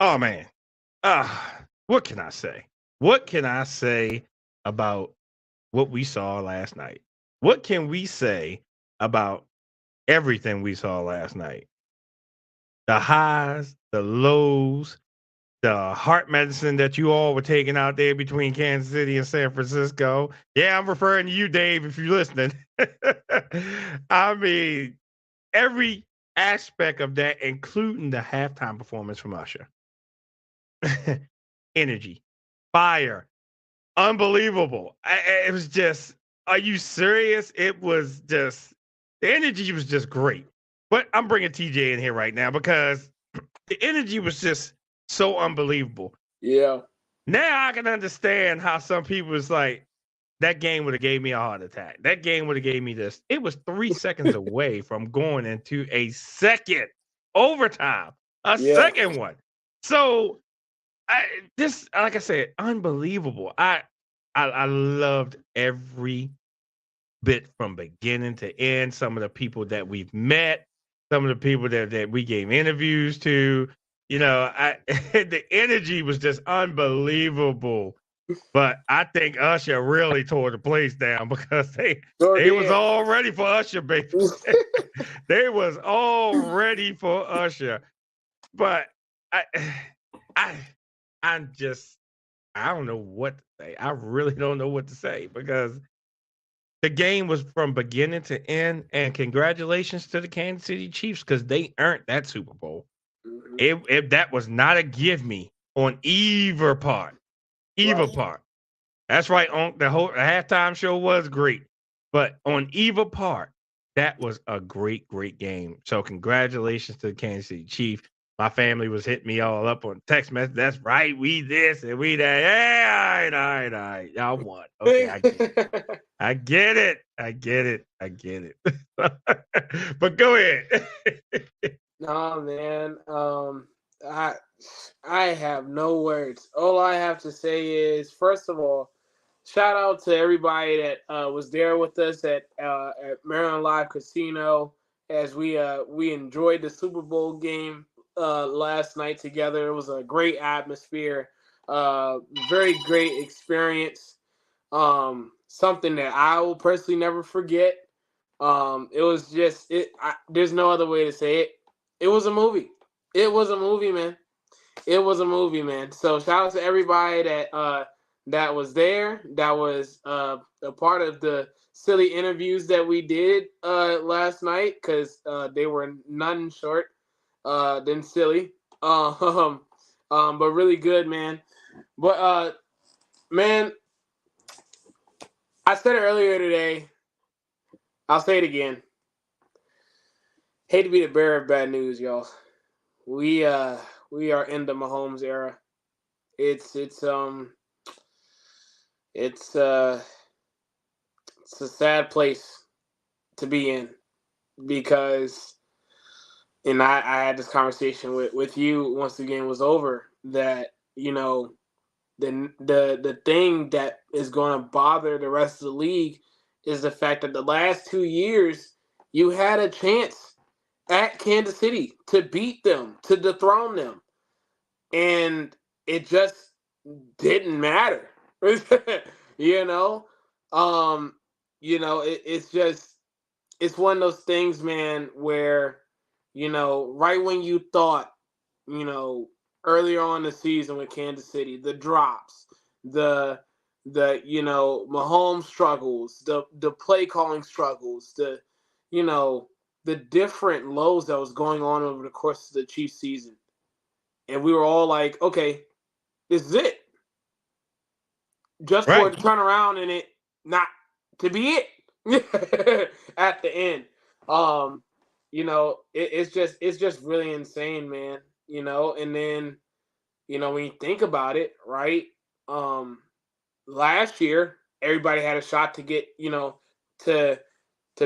Oh man. What can I say? What can I say about what we saw last night? What can we say about everything we saw last night? The highs, the lows, the heart medicine that you all were taking out there between Kansas City and San Francisco. Yeah, I'm referring to you, Dave, if you're listening. I mean, every aspect of that, including the halftime performance from Usher. Energy, fire, unbelievable. It was just, are you serious? It was just, the energy was just great. But I'm bringing TJ in here right now because the energy was just so unbelievable. Yeah. Now I can understand how some people was like, that game would have gave me a heart attack. That game would have gave me this. It was 3 seconds away from going into a second overtime, a Yeah. second one. So this, like I said, unbelievable. I loved every bit from beginning to end. Some of the people that we've met, some of the people that we gave interviews to. The energy was just unbelievable. But I think Usher really tore the place down because Sure they was did. all ready for Usher, baby. They was all ready for Usher. But I I I'm just I don't know what to say. I really don't know what to say because the game was from beginning to end. And congratulations to the Kansas City Chiefs because they earned that Super Bowl. Mhm. If that was not a give me on either part. Either Right. part. That's right. On the whole halftime show was great, but on either part, that was a great, great game. So congratulations to the Kansas City Chiefs. My family was hitting me all up on text message. That's right. We this and we that. Yeah, all right. Y'all won. Okay, I get it. I get it. I get it. I get it. But go ahead. Nah, man. I I have no words. All I have to say is, first of all, shout out to everybody that was there with us at Maryland Live Casino as we enjoyed the Super Bowl game last night together. It was a great atmosphere, very great experience. Something that I will personally never forget. It was just it. There's no other way to say it. It was a movie. It was a movie, man. It was a movie, man. So shout out to everybody that was there. That was a part of the silly interviews that we did last night because they were none short than silly. But really good, man. But man, I said it earlier today. I'll say it again. Hate to be the bearer of bad news, y'all. We uh we are in the Mahomes era. It's it's um it's uh it's a sad place to be in because and I had this conversation with you once the game was over that the thing that is going to bother the rest of the league is the fact that the last 2 years you had a chance at Kansas City to beat them, to dethrone them, and it just didn't matter. you know, um, it's just it's one of those things, man, where right when you thought, you know, earlier on in the season with Kansas City, the drops, the Mahomes struggles, the play calling struggles, you know the different lows that was going on over the course of the Chiefs season, and we were all like, okay, this is it. Just for Right. it to turn around and it not to be it at the end. Um, it's just really insane, man. And then when you think about it, right? Um, Last year everybody had a shot to get to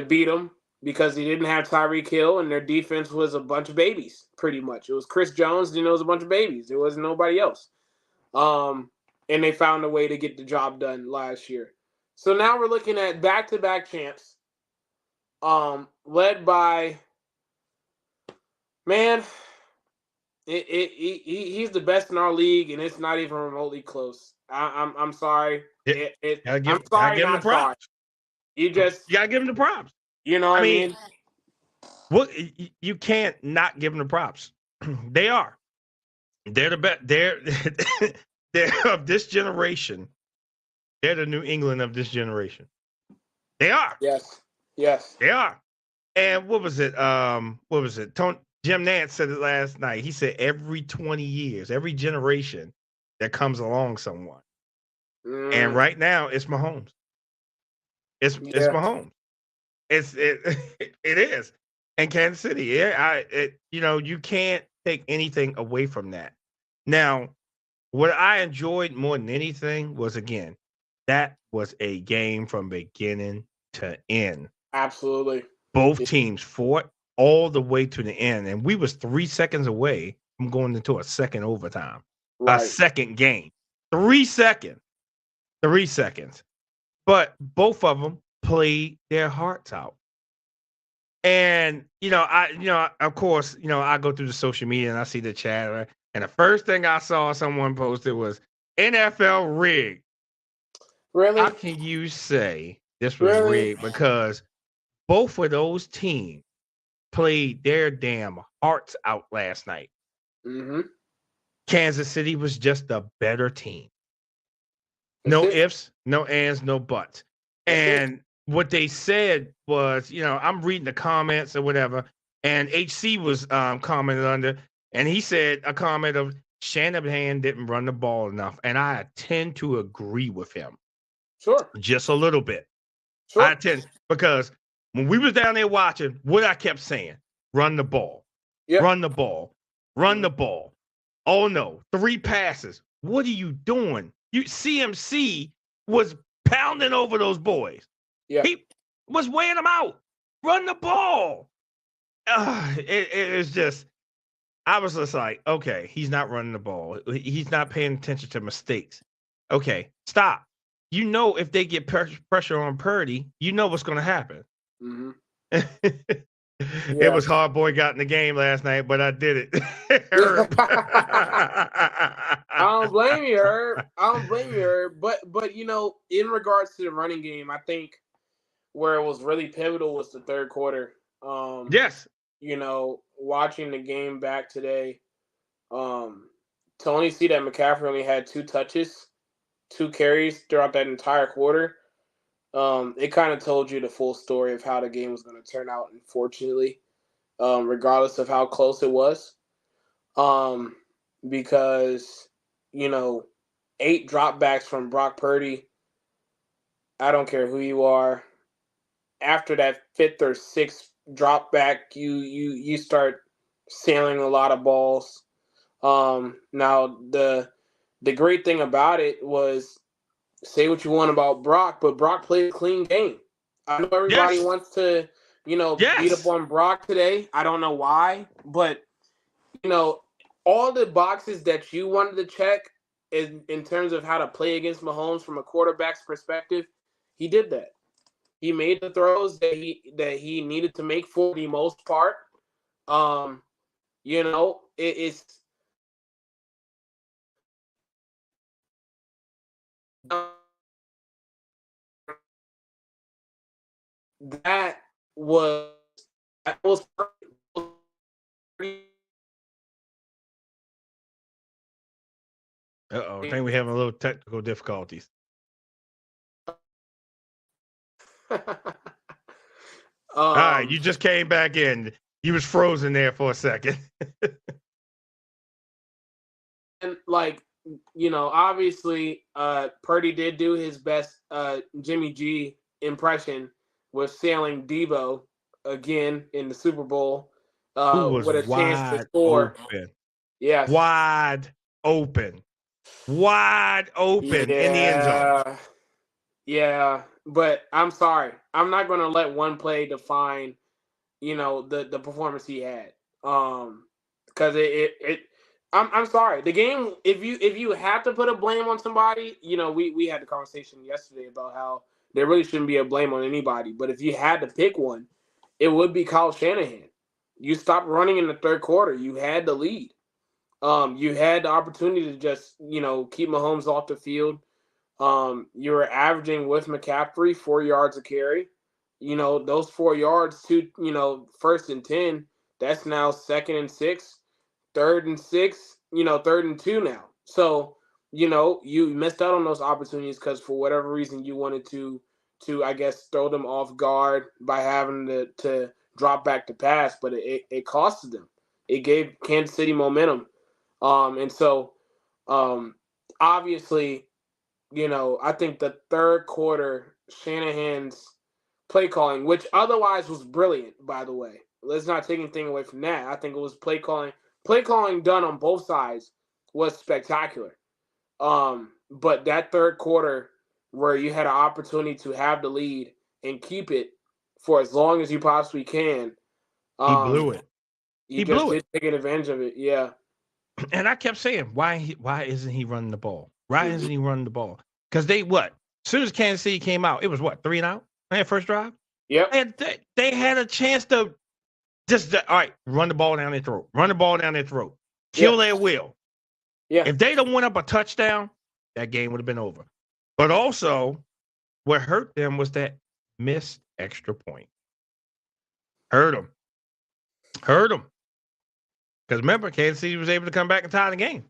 beat them because he didn't have Tyreek Hill and their defense was a bunch of babies. Pretty much, it was Chris Jones. It was a bunch of babies. There wasn't nobody else. Um, and they found a way to get the job done last year. So now we're looking at back-to-back champs, led by man. He's the best in our league, and it's not even remotely close. I'm sorry. Yeah, I'm gotta sorry, give him the not sorry. props. You just You gotta give him the props. you know what I mean? What you can't not give them the props. They are. They're the best. They're of this generation. They're the New England of this generation. They are. Yes. They are. And what was it? Jim Nance said it last night. He said every 20 years, every generation, there comes along someone. And right now, it's Mahomes. It's Mahomes. It is. And Kansas City. Yeah, you can't take anything away from that. Now, what I enjoyed more than anything was, again, that was a game from beginning to end. Absolutely. Both teams fought all the way to the end, and we was 3 seconds away from going into a second overtime, a second game. 3 seconds. 3 seconds. But both of them played their hearts out. And of course, I go through the social media and I see the chat, and the first thing I saw someone posted was NFL rigged. Really? How can you say this was rigged? Because both of those teams played their damn hearts out last night. Mm-hmm. Kansas City was just a better team. No ifs, no ands, no buts. And what they said was, I'm reading the comments or whatever, and HC was commented under, and he said a comment of Shanahan didn't run the ball enough, and I tend to agree with him. Sure. Just a little bit. Sure. Because when we was down there watching, what I kept saying, run the ball. Yep. Run the ball. Run the ball. Oh no, 3 passes. What are you doing? CMC was pounding over those boys. Yeah. He was weighing them out. Run the ball. It's just, I was just like, okay, he's not running the ball. He's not paying attention to mistakes. Okay, stop. If they get pressure on Purdy, what's going to happen. Mm-hmm. It was hard boy got in the game last night, but I did it. I don't blame you, Herb. But in regards to the running game, I think where it was really pivotal was the third quarter. Yes. Watching the game back today, to only see that McCaffrey only had 2 touches, 2 carries throughout that entire quarter. It kind of told you the full story of how the game was going to turn out, unfortunately, regardless of how close it was. Because, 8 dropbacks from Brock Purdy, I don't care who you are. After that 5th or 6th drop back, you start sailing a lot of balls. Now the great thing about it was, say what you want about Brock, but Brock played a clean game. I know everybody wants to, beat up on Brock today. I don't know why, but all the boxes that you wanted to check in terms of how to play against Mahomes from a quarterback's perspective, he did that. He made the throws that he needed to make for the most part. It's that was I think we're having a little technical difficulties. All right, you just came back in. You was frozen there for a second. And obviously, Purdy did do his best Jimmy G impression with sailing Debo again in the Super Bowl with a chance to score. Yes, wide open in the end zone. Yeah, but I'm sorry, I'm not going to let one play define, the performance he had. Because I'm sorry. The game, if you have to put a blame on somebody, we had the conversation yesterday about how there really shouldn't be a blame on anybody. But if you had to pick one, it would be Kyle Shanahan. You stopped running in the third quarter. You had the lead. You had the opportunity to just, keep Mahomes off the field. You were averaging with McCaffrey 4 yards a carry. Those 4 yards to, first and 10, that's now second and 6, third and 6, third and 2 now. So, you missed out on those opportunities because for whatever reason you wanted to I guess throw them off guard by having to drop back to pass, but it costed them. It gave Kansas City momentum. And so obviously, I think the third quarter, Shanahan's play calling, which otherwise was brilliant, by the way. Let's not take anything away from that. I think it was play calling. Play calling done on both sides was spectacular. But that third quarter where you had an opportunity to have the lead and keep it for as long as you possibly can. He blew it. He blew it. Taking advantage of it, yeah. And I kept saying, why isn't he running the ball? Why isn't he running the ball? Because they what? As soon as Kansas City came out, it was what, 3 and out? That first drive? Yep. They had a chance to just, all right, run the ball down their throat. Run the ball down their throat. Kill their will. Yeah. If they'd have went up a touchdown, that game would have been over. But also, what hurt them was that missed extra point. Hurt them. Because remember, Kansas City was able to come back and tie the game.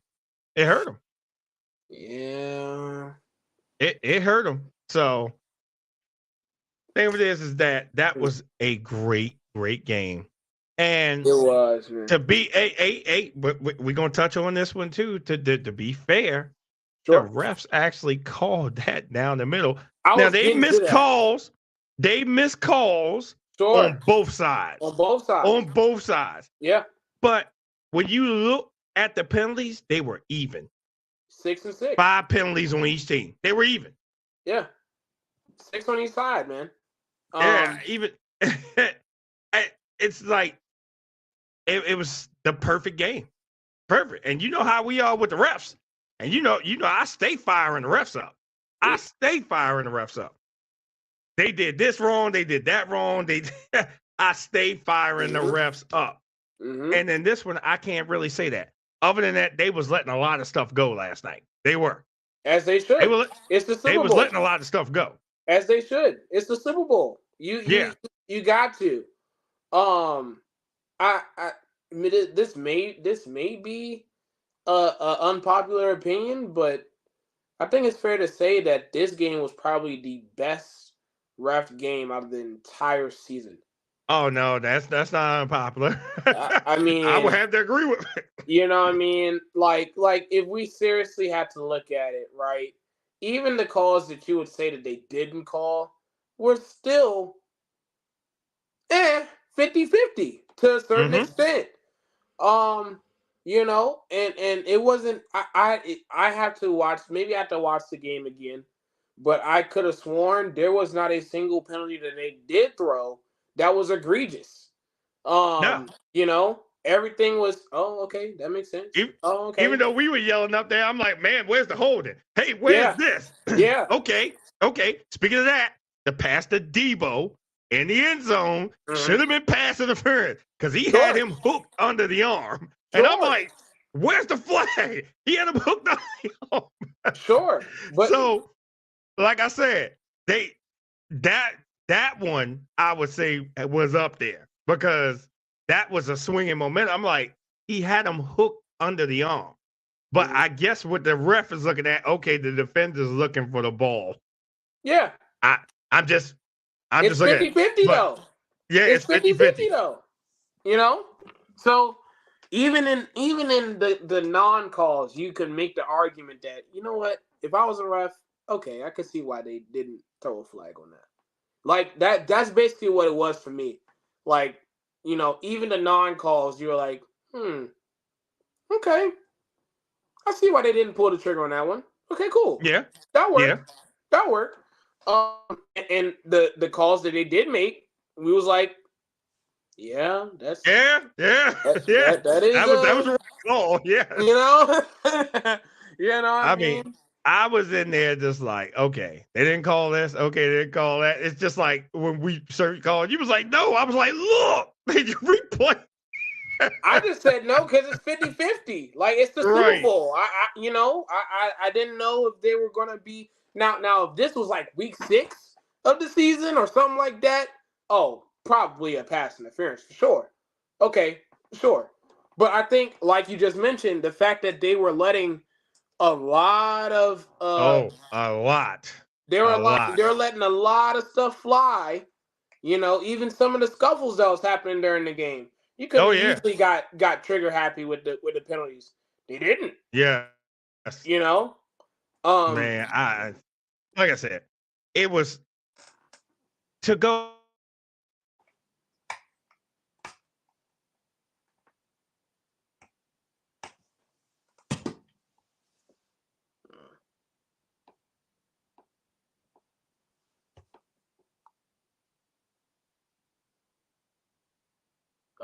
It hurt them. Yeah. It hurt them. So, thing of it is that was a great game. And it was, man. To be but we're going to touch on this one too. To be fair, sure. The refs actually called that down the middle. Now, they missed calls. They missed calls on both sides. On both sides. Yeah. But when you look at the penalties, they were even. 6 and 6. 5 penalties on each team. They were even. Yeah. 6 on each side, man. Yeah, even. It's like it was the perfect game. Perfect. And you know how we are with the refs. And you know, I stay firing the refs up. They did this wrong. They did that wrong. I stay firing the refs up. Mm-hmm. And then this one, I can't really say that. Other than that, they was letting a lot of stuff go last night. They were. As they should. It's the Super Bowl. They was letting a lot of stuff go. As they should. It's the Super Bowl. You got to. This may be a unpopular opinion, but I think it's fair to say that this game was probably the best ref game out of the entire season. Oh no, that's not unpopular. I mean, I would have to agree with it. You know what I mean? Like if we seriously had to look at it, right? Even the calls that you would say that they didn't call were still 50-50 to a certain extent. And it wasn't. I have to watch. Maybe I have to watch the game again, but I could have sworn there was not a single penalty that they did throw that was egregious. No. Everything was. Oh, okay, that makes sense. Okay. Even though we were yelling up there, I'm like, man, where's the holding? Hey, where's this? Yeah. Okay. Speaking of that, the pass to Debo in the end zone should have been pass interference because he had him hooked under the arm. And I'm like, where's the flag? He had him hooked under the arm. Sure. But so, like I said, that one I would say was up there because that was a swinging momentum. I'm like, he had him hooked under the arm. But I guess what the ref is looking at, okay, the defender's looking for the ball. Yeah. I'm just it's looking 50-50 though. Yeah, it's 50-50 though. So even in the non-calls, you could make the argument that, you know what, if I was a ref, okay, I could see why they didn't throw a flag on that. Like that's basically what it was for me. Like, even the non-calls, you were like, okay. I see why they didn't pull the trigger on that one. Okay, cool. Yeah. That worked. Yeah. That worked. And the calls that they did make, we was like, yeah, that's yeah. That was a call. Yeah. I mean, I was in there just like, okay, they didn't call this. Okay, they didn't call that. It's just like when we started calling, you was like, no. I was like, look, they replay. I just said no because it's 50-50. Like, it's the Super Right. Bowl. I didn't know if they were gonna be now. If this was like week 6 of the season or something like that, oh, probably a pass interference for sure. Okay, sure. But I think, like you just mentioned, the fact that they were letting a lot of Oh, a lot. A lot. they were letting a lot of stuff fly. Even some of the scuffles that was happening during the game. You could Oh have yeah. easily got trigger happy with the penalties. They didn't. Yes. You know. Um. Man, like I said, it was to go.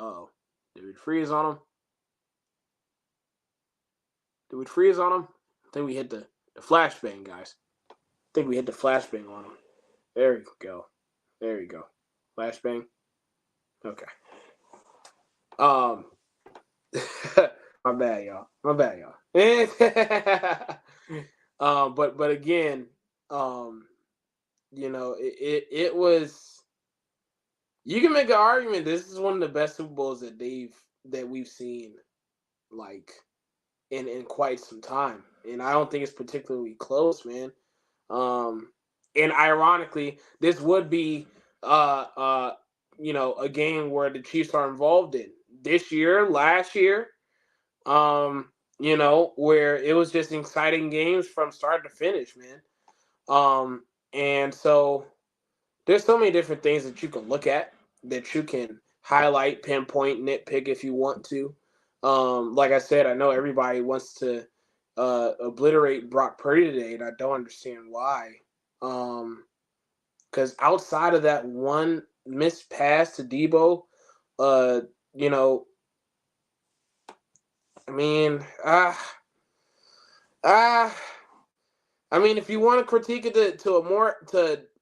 Oh, did we freeze on them? Did we freeze on them? I think we hit the flashbang, guys. I think we hit the flashbang on them. There we go. There you go. Flashbang. Okay. Um. My bad, y'all. But again, it was. You can make an argument. This is one of the best Super Bowls that we've seen, like, in quite some time, and I don't think it's particularly close, man. And ironically, this would be a game where the Chiefs are involved in this year, last year, where it was just exciting games from start to finish, man. And so there's so many different things that you can look at, that you can highlight, pinpoint, nitpick if you want to. Like I said, I know everybody wants to obliterate Brock Purdy today, and I don't understand why. Because outside of that one missed pass to Debo, you know, I mean, I mean, if you want to critique it to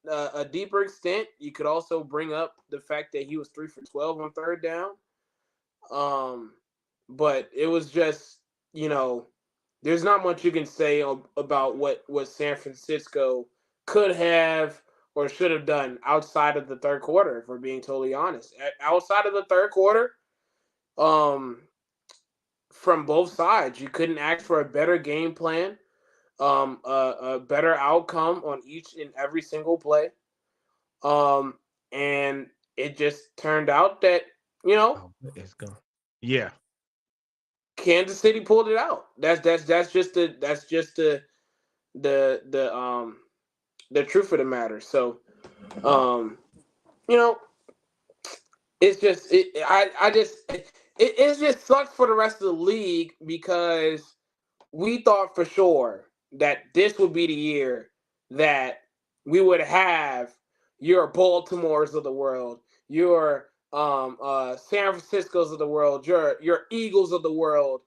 a deeper extent, you could also bring up the fact that he was 3 for 12 on third down. But it was just, there's not much you can say about what San Francisco could have or should have done outside of the third quarter, if we're being totally honest. Outside of the third quarter, from both sides, you couldn't ask for a better game plan, a better outcome on each and every single play. And it just turned out that, It's gone. Yeah. Kansas City pulled it out. That's just the truth of the matter. So, you know, it's just it just sucks for the rest of the league, because we thought for sure that this would be the year that we would have your Baltimores of the world, your San Francisco's of the world, your Eagles of the world.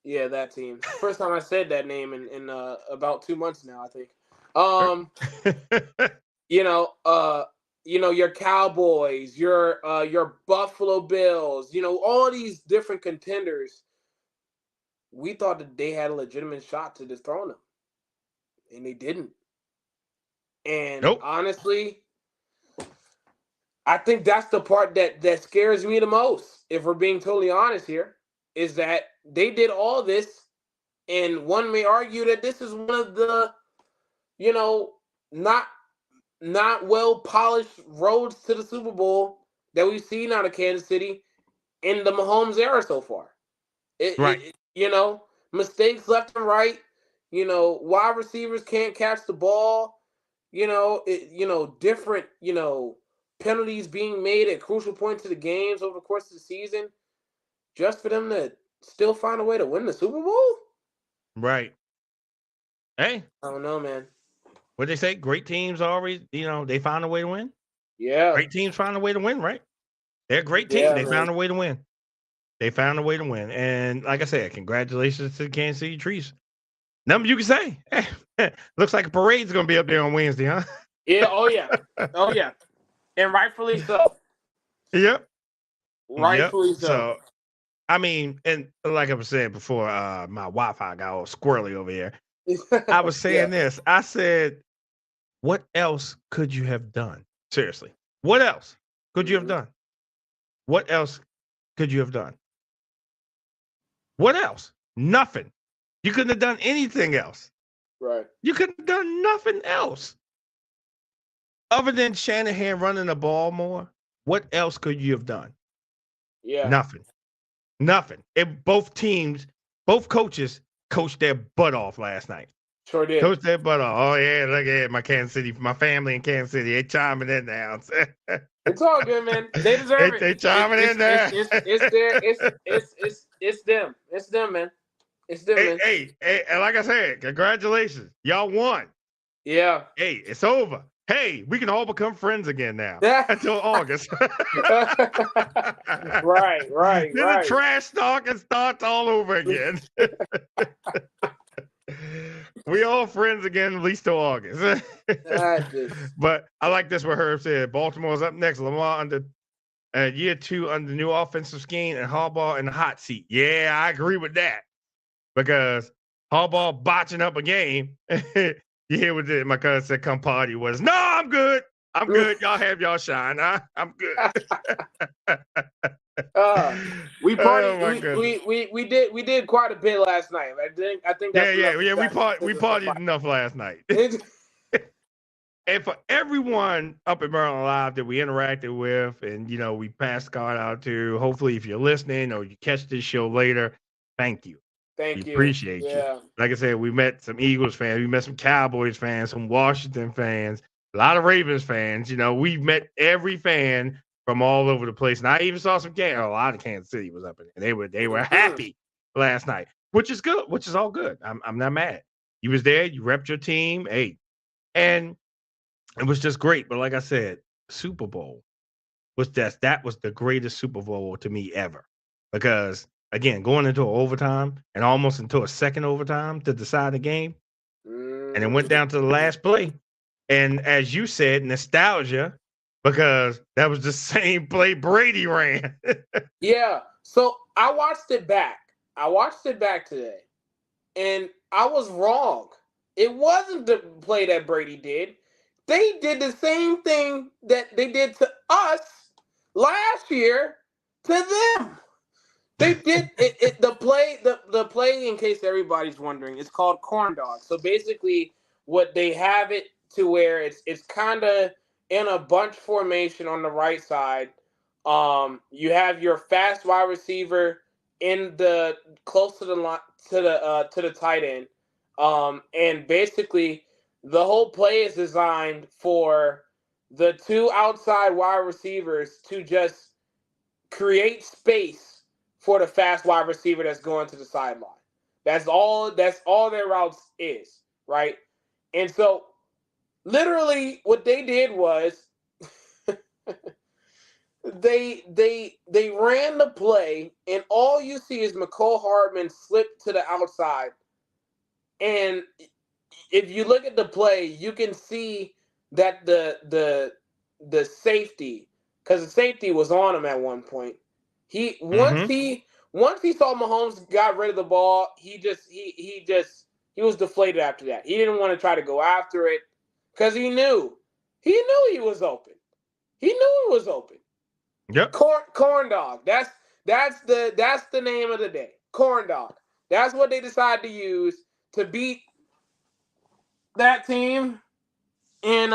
Yeah, that team. First time I said that name in about 2 months now, I think. Your Cowboys, your Buffalo Bills, all these different contenders. We thought that they had a legitimate shot to dethrone them, and they didn't. And Nope. honestly, I think that's the part that scares me the most, if we're being totally honest here, is that they did all this, and one may argue that this is one of the, not well polished roads to the Super Bowl that we've seen out of Kansas City in the Mahomes era so far. Right. Mistakes left and right. Wide receivers can't catch the ball. Different, penalties being made at crucial points of the games over the course of the season, just for them to still find a way to win the Super Bowl. Right. Hey, I don't know, man. what they say? Great teams always, they found a way to win. Yeah. Great teams find a way to win, right? They're a great team. Yeah, They man. found a way to win. They found a way to win. And like I said, congratulations to the Kansas City Chiefs. Nothing you can say. Looks like a parade's going to be up there on Wednesday, huh? Yeah. Oh, yeah. Oh, yeah. And rightfully so. Yep. Yep. Rightfully so. So I mean, and like I was saying before, my Wi-Fi got all squirrely over here. I was Yeah. saying this. I said, what else could you have done? Seriously. What else could you have Mhm. done? What else could you have done? What else? Nothing. You couldn't have done anything else. Right. You couldn't have done nothing else. Other than Shanahan running the ball more, what else could you have done? Yeah. Nothing. Nothing. Both teams, both coaches coached their butt off last night. Sure did. Coach that butt off. Oh yeah, look at my Kansas City, my family in Kansas City. They chiming in now. It's all good, man. They deserve it. They chiming in there. It's them. It's them, man. It's them, man. Hey, and like I said, congratulations. Y'all won. Yeah. Hey, it's over. Hey, we can all become friends again now until August. Right. Then the trash talking starts all over again. We all friends again, at least till August. But I like this what Herb said. Baltimore's up next. Lamar under year 2 under the new offensive scheme and Harbaugh in the hot seat. Yeah, I agree with that. Because Harbaugh botching up a game. You hear what my cousin said come party was. No, I'm good. I'm good. Y'all have y'all shine. I'm good. We partied. We did quite a bit last night. I think that's yeah. We partied enough last night. And for everyone up in Maryland Live that we interacted with, and we passed the card out to. Hopefully, if you're listening or you catch this show later, thank you. We appreciate you. Like I said, we met some Eagles fans, we met some Cowboys fans, some Washington fans, a lot of Ravens fans. We met every fan from all over the place. And I even saw some a lot of Kansas City was up in there. They were happy last night, which is good, which is all good. I'm not mad. You was there, you repped your team, hey, and it was just great. But like I said, Super Bowl was that was the greatest Super Bowl to me ever, because again, going into an overtime and almost into a second overtime to decide the game, and it went down to the last play. And as you said, nostalgia, because that was the same play Brady ran. Yeah. So I watched it back. Today, and I was wrong. It wasn't the play that Brady did. They did the same thing that they did to us last year to them. They did it. The play, in case everybody's wondering, it's called corn dog. So basically, what they have it to where it's kind of in a bunch formation on the right side. You have your fast wide receiver in the close to the line to the tight end. And basically, the whole play is designed for the two outside wide receivers to just create space for the fast wide receiver that's going to the sideline. That's all their routes is, right? And so literally what they did was they ran the play, and all you see is McCole Hardman slip to the outside. And if you look at the play, you can see that the safety, because the safety was on him at one point. Once he saw Mahomes got rid of the ball, he was deflated after that. He didn't want to try to go after it because he knew he was open. He knew it was open. Yep. Corn dog. That's the name of the day. Corn dog. That's what they decided to use to beat that team in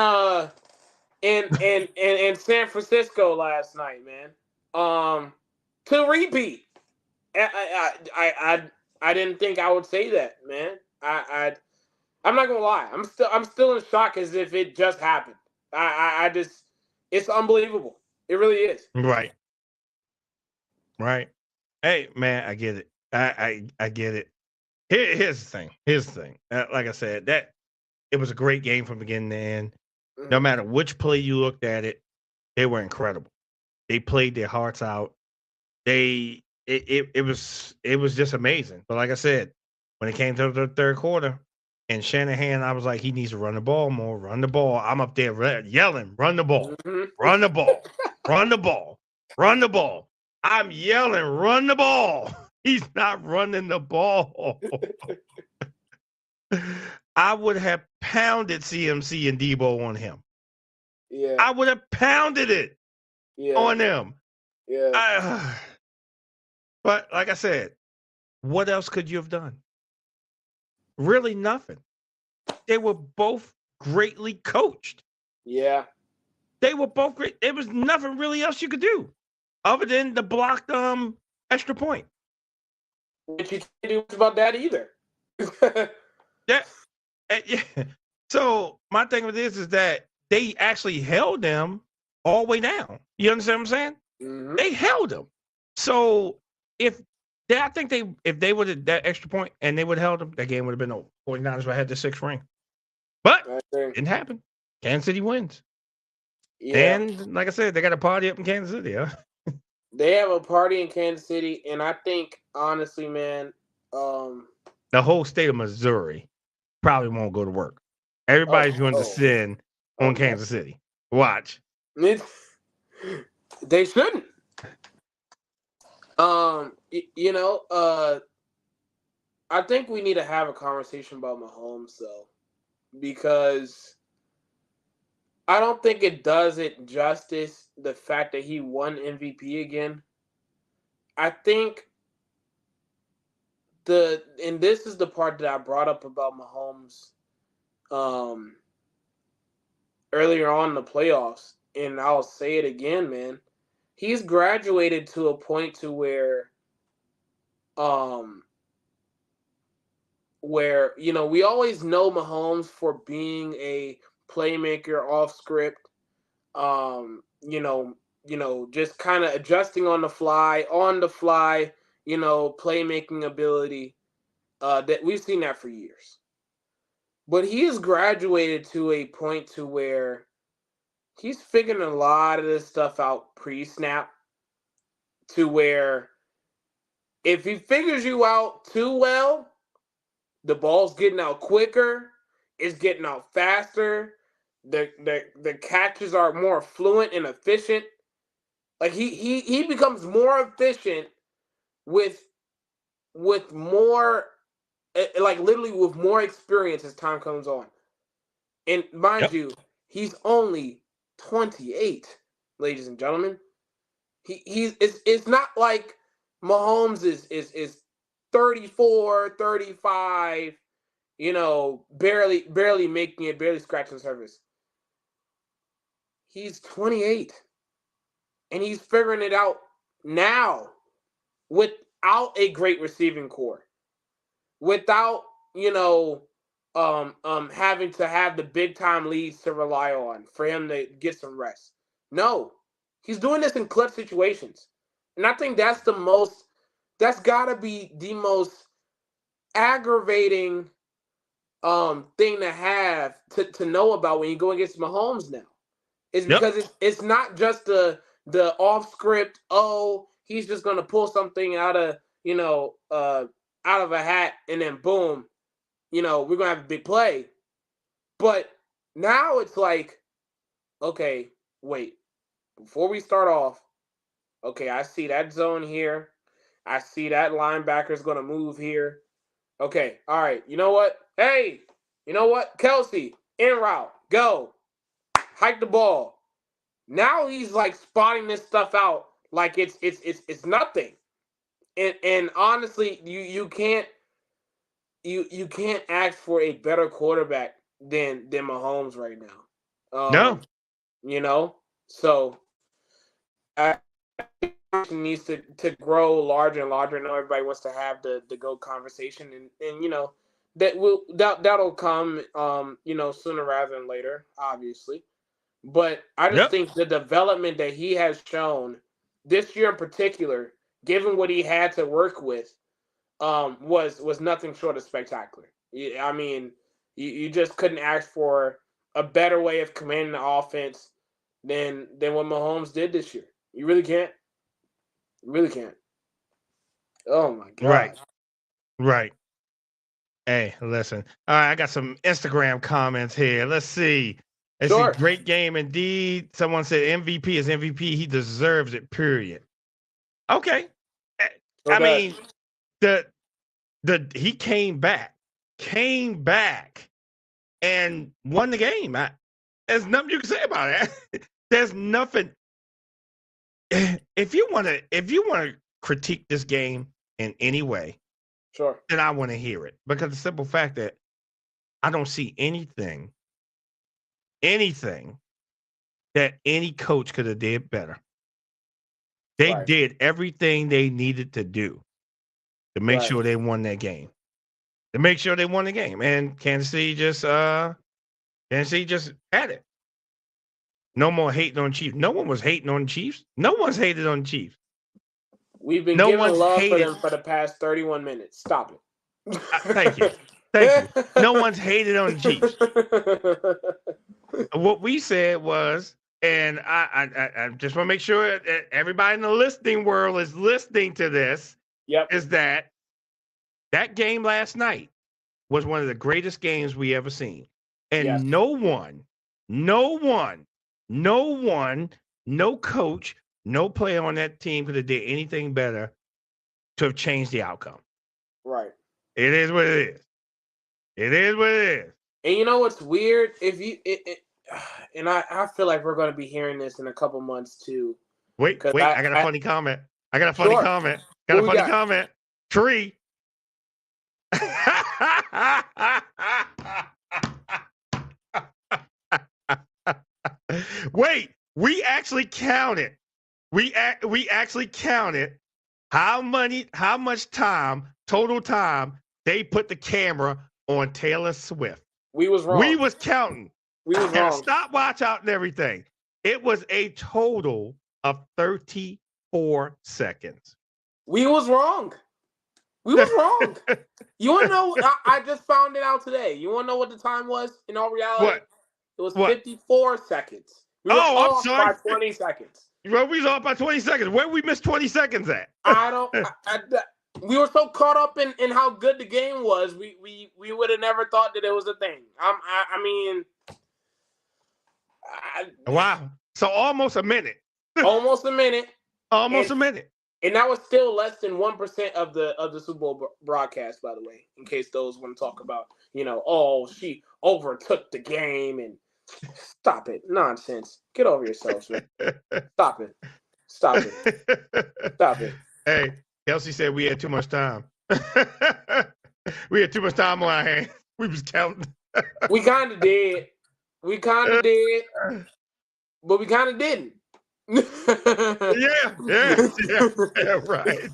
San Francisco last night, man. To repeat. I didn't think I would say that, man. I'm not gonna lie. I'm still in shock as if it just happened. I just, it's unbelievable. It really is. Right. Hey, man, I get it. I get it. Here's the thing. Like I said, that it was a great game from beginning to end. No matter which play you looked at it, they were incredible. They played their hearts out. It was just amazing. But like I said, when it came to the third quarter and Shanahan, I was like, he needs to run the ball more, run the ball. I'm up there yelling, run the ball, run the ball, run the ball, run the ball. I'm yelling, run the ball. He's not running the ball. I would have pounded CMC and Debo on him. Yeah. I would have pounded it on them. Yeah. But like I said, what else could you have done? Really nothing. They were both greatly coached. Yeah. They were both great. There was nothing really else you could do other than the blocked extra point. But you can't do much about that either. Yeah. So my thing with this is that they actually held them all the way down. You understand what I'm saying? Mm-hmm. They held them. So if they would have that extra point and they would have held them, that game would have been over. 49ers would have had the 6th ring. But it didn't happen. Kansas City wins. Yeah. And like I said, they got a party up in Kansas City, huh? They have a party in Kansas City, and I think honestly, man, the whole state of Missouri probably won't go to work. Everybody's going to sin on Kansas City. Watch. They shouldn't. I think we need to have a conversation about Mahomes, though, because I don't think it does it justice, the fact that he won MVP again. I think and this is the part that I brought up about Mahomes earlier on in the playoffs, and I'll say it again, man. He's graduated to a point to where we always know Mahomes for being a playmaker off script, just kind of adjusting on the fly, playmaking ability, that we've seen that for years. But he has graduated to a point to where he's figuring a lot of this stuff out pre-snap, to where if he figures you out too well, the ball's getting out quicker, it's getting out faster, the catches are more fluent and efficient. Like he becomes more efficient with more, like literally with more experience as time comes on. And mind you, he's only 28, ladies and gentlemen. It's not like Mahomes is 34, 35, barely making it, barely scratching the surface. He's 28. And he's figuring it out now without a great receiving core. Without, having to have the big time leads to rely on for him to get some rest. No. He's doing this in clutch situations. And I think that's gotta be the most aggravating thing to have to know about when you go against Mahomes now. Is because it's not just the off script, he's just gonna pull something out of a hat and then boom, we're gonna have a big play. But now it's like, okay, wait. Before we start off, okay, I see that zone here. I see that linebacker's going to move here. Okay, all right. You know what? Hey, you know what? Kelsey, in route, go. Hike the ball. Now he's like spotting this stuff out like it's nothing. And honestly, you can't ask for a better quarterback than Mahomes right now. No. So needs to grow larger and larger. I know everybody wants to have the GOAT conversation, and that'll come sooner rather than later, obviously. But I just think the development that he has shown this year in particular, given what he had to work with, was nothing short of spectacular. I mean, you just couldn't ask for a better way of commanding the offense than what Mahomes did this year. You really can't. You really can't. Oh my God. Right. Hey, listen. All right, I got some Instagram comments here. Let's see. Let's see. Great game indeed. Someone said MVP is MVP. He deserves it, period. Okay. So I mean, the he came back, and won the game. There's nothing you can say about it. There's nothing. If you want to critique this game in any way, sure. then I want to hear it, because the simple fact that I don't see anything that any coach could have did better. They did everything they needed to do to make sure they won that game. And Kansas City just had it. No more hating on Chiefs. No one was hating on the Chiefs. No one's hated on the Chiefs. We've been giving love for them for the past 31 minutes. Stop it. Thank you. Thank you. No one's hated on the Chiefs. What we said was, and I just want to make sure that everybody in the listening world is listening to this, is that game last night was one of the greatest games we ever seen. And no coach, no player on that team could have did anything better to have changed the outcome. Right. It is what it is. It is what it is. And you know what's weird? And I feel like we're going to be hearing this in a couple months too. Wait, I got a funny comment. Comment. Tree. Wait, we actually counted. We actually counted how much total time they put the camera on Taylor Swift. We was wrong. We was counting. We was wrong. Stopwatch out and everything. It was a total of 34 seconds. We was wrong. You want to know? I just found it out today. You want to know what the time was in all reality? What? It was 54 seconds. We were I'm sorry. By 20 seconds. Well, we was off by 20 seconds. Where we missed 20 seconds at? We were so caught up in how good the game was. We would have never thought that it was a thing. Wow. So almost a minute. Almost a minute. A minute. And that was still less than 1% of the Super Bowl broadcast, by the way, in case those want to talk about, she overtook the game and stop it. Nonsense. Get over yourselves, man. Stop it. Hey, Kelsey said we had too much time. We had too much time on our hands. We was counting. We kind of did. But we kind of didn't. yeah, right.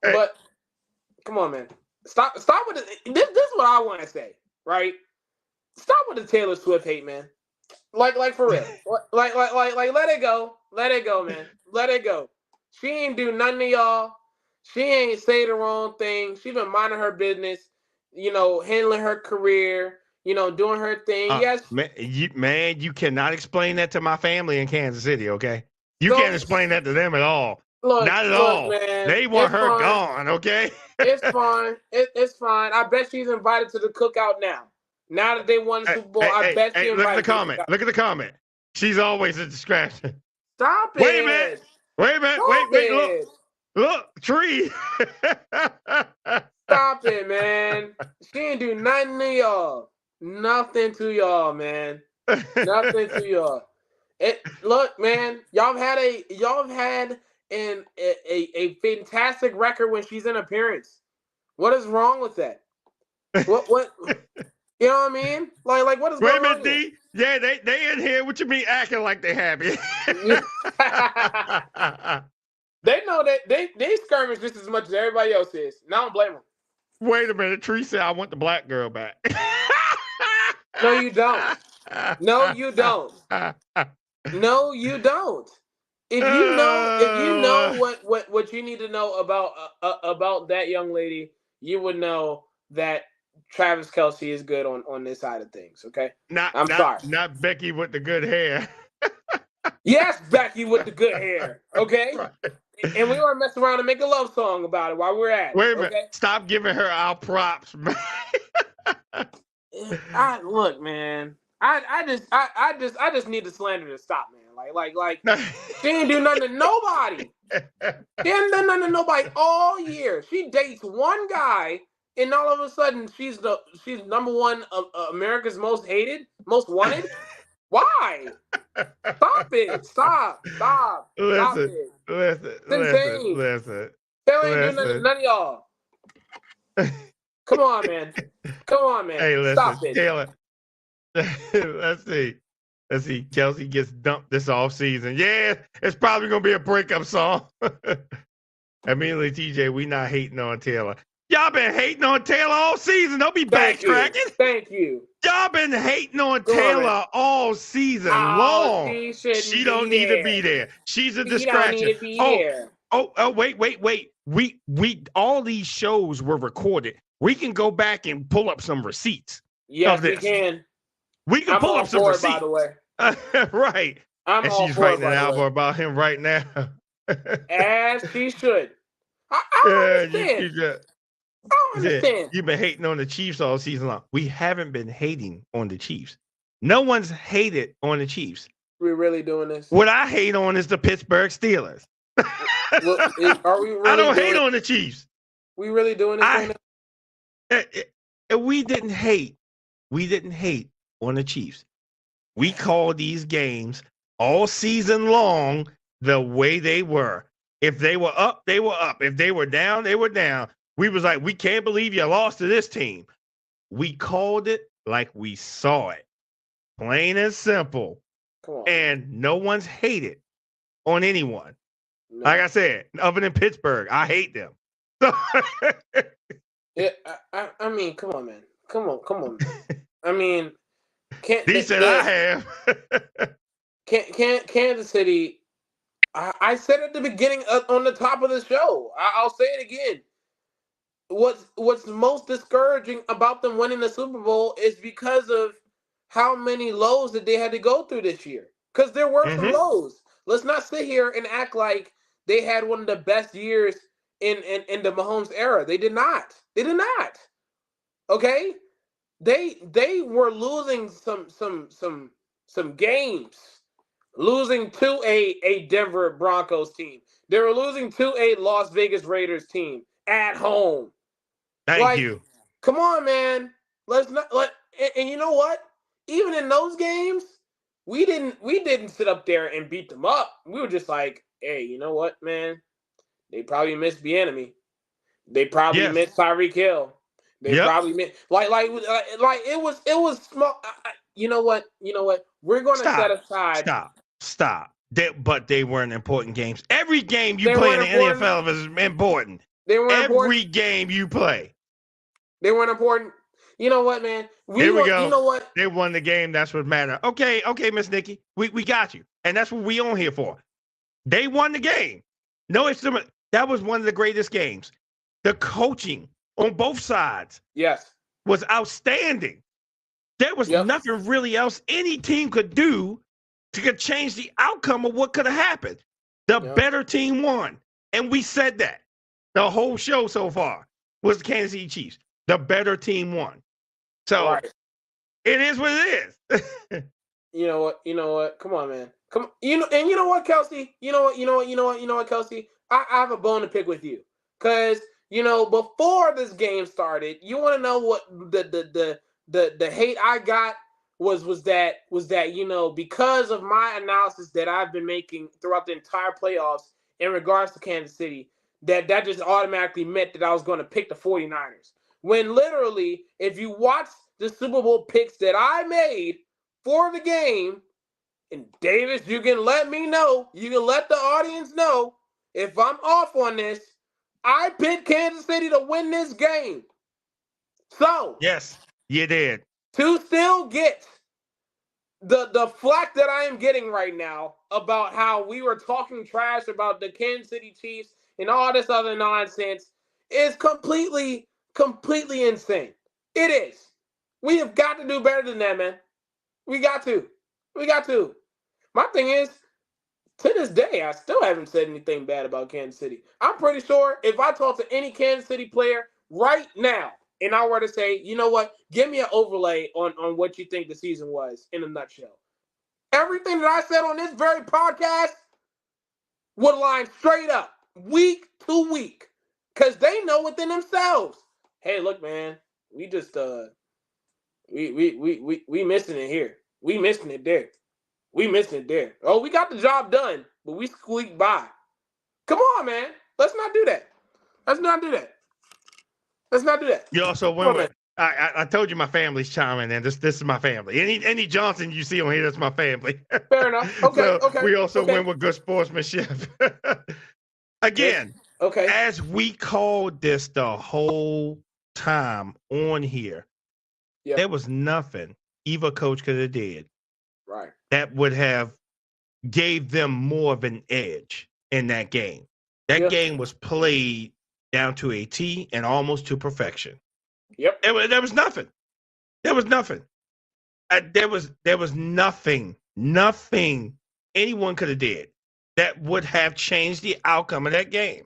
But come on, man. Stop with it. This is what I want to say, right? Stop with the Taylor Swift hate, man. Like for real. like let it go, man. Let it go. She ain't do nothing to y'all. She ain't say the wrong thing. She been minding her business, handling her career. Doing her thing. Yes, man, you cannot explain that to my family in Kansas City. Okay, you can't explain that to them at all. Not at all. Man, they want her gone. Okay, it's fine. It's fine. I bet she's invited to the cookout now. Now that they won the Super Bowl, I bet she's invited. Look at the comment. She's always a distraction. Stop it. Wait a minute. Wait. Look, tree. Stop it, man. She ain't do nothing to y'all. Nothing to y'all, man. Nothing to y'all. Look, man. Y'all have had a fantastic record when she's in appearance. What is wrong with that? What? You know what I mean? Like what is going on? Wait a minute, D. Yeah, they in here. What you mean acting like they happy? They know that they skirmish just as much as everybody else is. And I don't blame them. Wait a minute. Tree said I want the black girl back. No, you don't. No, you don't. No, you don't. If you know what you need to know about that young lady, you would know that Travis Kelce is good on this side of things. Okay, I'm sorry. Not Becky with the good hair. Yes, Becky with the good hair. Okay, right. And we want to mess around and make a love song about it while we're at it. Wait a minute. Okay? Stop giving her our props, man. Look, man. I just need the slander to stop, man. Like she ain't do nothing to nobody. She ain't done nothing to nobody all year. She dates one guy, and all of a sudden she's number one America's most hated, most wanted. Why? Stop it! Stop Listen, it! listen, It's insane. listen. Taylor ain't doing nothing to none of y'all. Come on, man. Hey, listen, Stop it. Taylor. Let's see. Kelsey gets dumped this offseason. Yeah, it's probably gonna be a breakup song. Immediately, TJ, we not hating on Taylor. Y'all been hating on Taylor all season. Don't be backtracking. Thank you. Y'all been hating on Taylor all season long. She don't need to be there. She's a distraction. She don't need to be here. Wait. We all these shows were recorded. We can go back and pull up some receipts. Yes, we can. We can pull up some receipts. By the way. Right. And she's writing an album about him right now. As she should. I don't understand. I don't understand. You've been hating on the Chiefs all season long. We haven't been hating on the Chiefs. No one's hated on the Chiefs. We're really doing this. What I hate on is the Pittsburgh Steelers. Are we really I don't hate on the Chiefs. We really doing this? We didn't hate. We didn't hate on the Chiefs. We called these games all season long the way they were. If they were up, they were up. If they were down, they were down. We was like, we can't believe you lost to this team. We called it like we saw it. Plain and simple. Come on. And no one's hated on anyone. No. Like I said, other than Pittsburgh, I hate them. Yeah, I mean, come on, man. Come on. I mean, I have. Kansas City. I said at the beginning on the top of the show. I'll say it again. What's most discouraging about them winning the Super Bowl is because of how many lows that they had to go through this year. Because there were some lows. Let's not sit here and act like they had one of the best years in the Mahomes era. They did not. Okay? They were losing some games. Losing to a Denver Broncos team. They were losing to a Las Vegas Raiders team at home. Thank you. Come on, man. And you know what? Even in those games, we didn't sit up there and beat them up. We were just like, hey, you know what, man? They probably missed Bieniemy. They probably missed Tyreek Hill. They probably missed like it was small. You know what? We're going to set aside. Stop. But they weren't important games. Every game you play in the NFL is important. They weren't important. Every game you play. They weren't important. You know what, man? Here we go. You know what? They won the game. That's what matters. Okay, Miss Nikki. We got you. And that's what we on here for. They won the game. No, that was one of the greatest games. The coaching on both sides was outstanding. There was nothing really else any team could do to change the outcome of what could have happened. The better team won. And we said that. The whole show so far was the Kansas City Chiefs. The better team won. So it is what it is. You know what? Come on, man. Come on. You know what, Kelsey? You know what, Kelsey? I have a bone to pick with you. Because, before this game started, you want to know what the hate I got was that, because of my analysis that I've been making throughout the entire playoffs in regards to Kansas City, that just automatically meant that I was going to pick the 49ers. When literally, if you watch the Super Bowl picks that I made for the game, and Davis, you can let me know, you can let the audience know if I'm off on this, I picked Kansas City to win this game. So, yes, you did. To still get the flack that I am getting right now about how we were talking trash about the Kansas City Chiefs and all this other nonsense is completely insane. It is. We have got to do better than that, man. We got to. My thing is, to this day, I still haven't said anything bad about Kansas City. I'm pretty sure if I talk to any Kansas City player right now, and I were to say, you know what, give me an overlay on what you think the season was in a nutshell. everything that I said on this very podcast would line straight up week to week. Because they know within themselves, hey, look, man, we just we missing it here. We missing it there. We missing it there. Oh, we got the job done, but we squeaked by. Come on, man. Let's not do that. Let's not do that. Let's not do that. You also went. I told you my family's charming, and this is my family. Any Johnson you see on here, that's my family. Fair enough. Okay. So okay. we also okay. went with good sportsmanship. Again, okay. As we called this the whole time on here, there was nothing either coach could have did that would have gave them more of an edge in that game. That game was played down to a T and almost to perfection. Yep. There was nothing. There was nothing. There was nothing anyone could have did that would have changed the outcome of that game.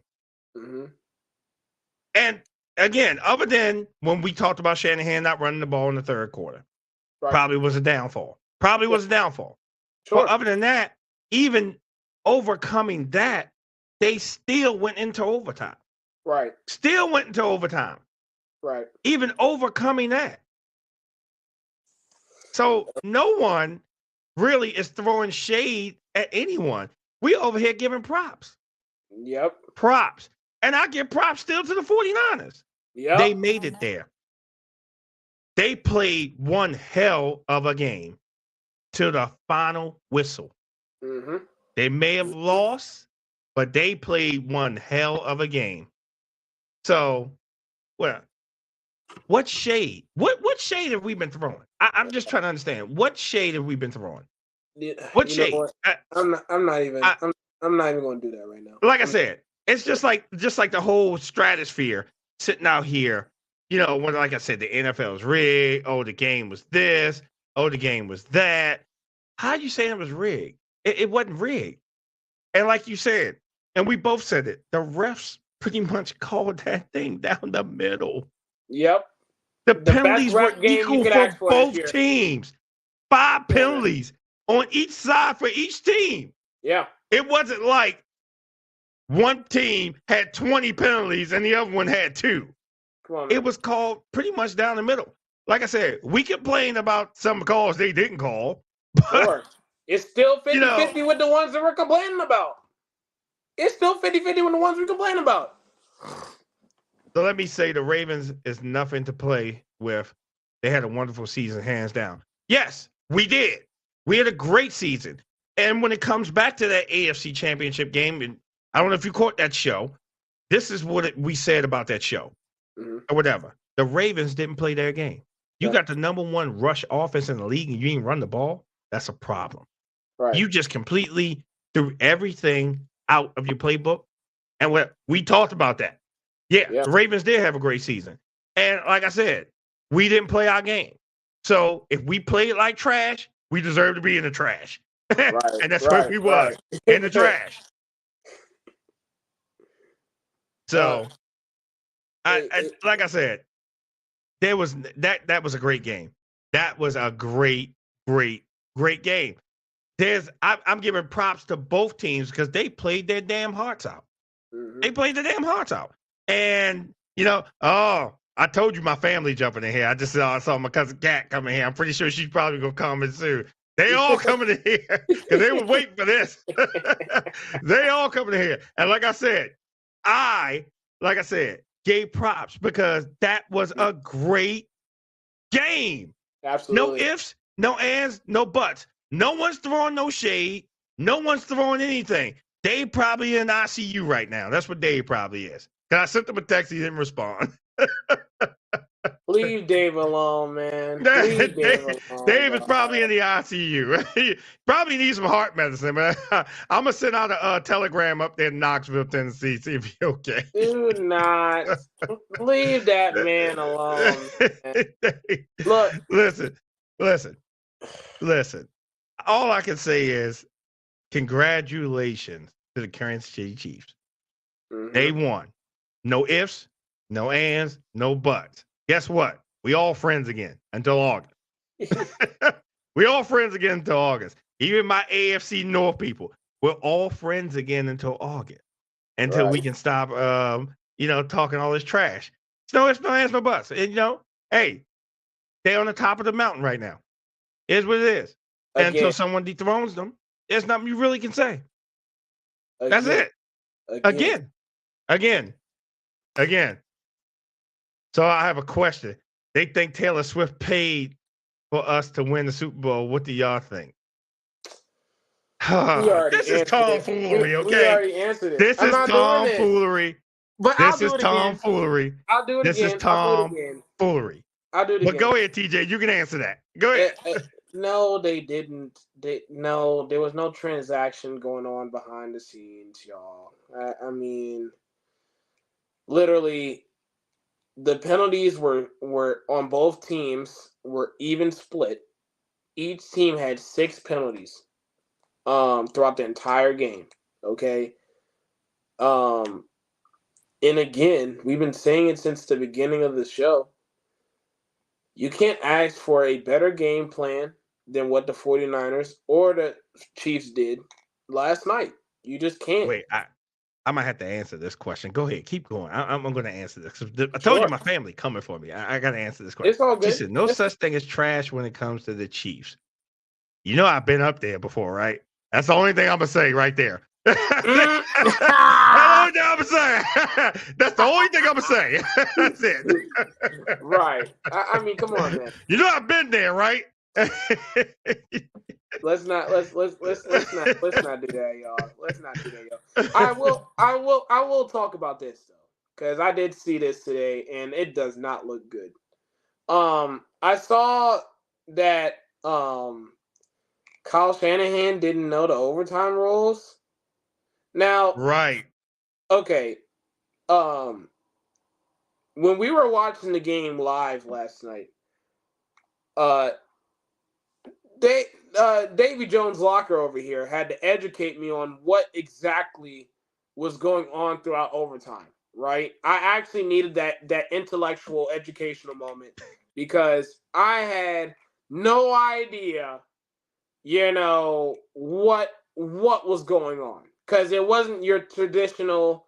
Mm-hmm. And again, other than when we talked about Shanahan not running the ball in the third quarter, probably was a downfall. Sure. But other than that, even overcoming that, they still went into overtime. Right. Still went into overtime. Right. Even overcoming that. So no one really is throwing shade at anyone. We over here giving props. Yep. Props. And I give props still to the 49ers. Yep. They made it there. They played one hell of a game to the final whistle. Mm-hmm. They may have lost, but they played one hell of a game. So, well, what shade? What shade have we been throwing? I'm just trying to understand. What shade have we been throwing? What shade? What? I'm not even going to do that right now. Like I said, it's just like the whole stratosphere sitting out here. You know, when like I said, the NFL is rigged. Oh, the game was this. Oh, the game was that. How you saying it was rigged? It wasn't rigged. And like you said, and we both said it, the refs pretty much called that thing down the middle. Yep. The penalties were equal for both teams. 5 penalties on each side for each team. Yeah. It wasn't like one team had 20 penalties and the other one had 2. Come on, man. It was called pretty much down the middle. Like I said, we complain about some calls they didn't call. But, sure. It's still 50-50 with the ones that we're complaining about. It's still 50-50 with the ones we're complaining about. So let me say the Ravens is nothing to play with. They had a wonderful season, hands down. Yes, we did. We had a great season. And when it comes back to that AFC Championship game, and I don't know if you caught that show, this is what we said about that show. Mm-hmm. Or whatever. The Ravens didn't play their game. You got the number 1 rush offense in the league and you didn't run the ball. That's a problem. Right. You just completely threw everything out of your playbook. And we talked about that. Yeah, the Ravens did have a great season. And like I said, we didn't play our game. So if we played like trash, we deserve to be in the trash. Right. And that's where we was, in the trash. So, like I said, there was that was a great game. That was a great game. I'm giving props to both teams because they played their damn hearts out. Mm-hmm. They played their damn hearts out. And, I told you my family jumping in here. I just saw my cousin Kat coming here. I'm pretty sure she's probably going to come in soon. They all coming in here because they were waiting for this. They all coming in here. And like I said, gave props because that was a great game. Absolutely. No ifs, no ands, no buts. No one's throwing no shade. No one's throwing anything. Dave probably in ICU right now. That's what Dave probably is. Because I sent him a text, he didn't respond. Leave Dave alone, man. Leave Dave alone. Dave is probably in the ICU. He probably needs some heart medicine, man. I'm going to send out a telegram up there in Knoxville, Tennessee, see if he's okay. Do not. Leave that man alone. Man. Look. Listen. All I can say is congratulations to the Kansas City Chiefs. Mm-hmm. They won. No ifs, no ands, no buts. Guess what? We all friends again until August. We all friends again until August. even my AFC North people, we're all friends again until August, until we can stop, talking all this trash. It's no ifs, no ands, no buts. And hey, they're on the top of the mountain right now. It is what it is. And until someone dethrones them, there's nothing you really can say. That's it. Again. So I have a question. They think Taylor Swift paid for us to win the Super Bowl. What do y'all think? This is tomfoolery, okay? We already answered it. This is tomfoolery. But this is tomfoolery. I'll do it again. This is tomfoolery. I'll do it again. But go ahead, TJ. You can answer that. Go ahead. No, they didn't. No, there was no transaction going on behind the scenes, y'all. I mean, literally, the penalties were on both teams were even split. Each team had 6 penalties throughout the entire game. Okay. And again, we've been saying it since the beginning of the show. You can't ask for a better game plan than what the 49ers or the Chiefs did last night. You just can't. Wait, I might have to answer this question. Go ahead. Keep going. I'm going to answer this. I told you my family coming for me. I got to answer this question. It's all good. She said, no such thing as trash when it comes to the Chiefs. I've been up there before, right? That's the only thing I'm going to say right there. That's the only thing I'm going to say. That's it. Right. I mean, come on, man. I've been there, right? Let's not do that, y'all. Let's not do that, y'all. I will talk about this though, because I did see this today and it does not look good. I saw that Kyle Shanahan didn't know the overtime rules. Now, right. Okay. When we were watching the game live last night, Davy Jones Locker over here had to educate me on what exactly was going on throughout overtime, right? I actually needed that intellectual educational moment because I had no idea, what was going on. Because it wasn't your traditional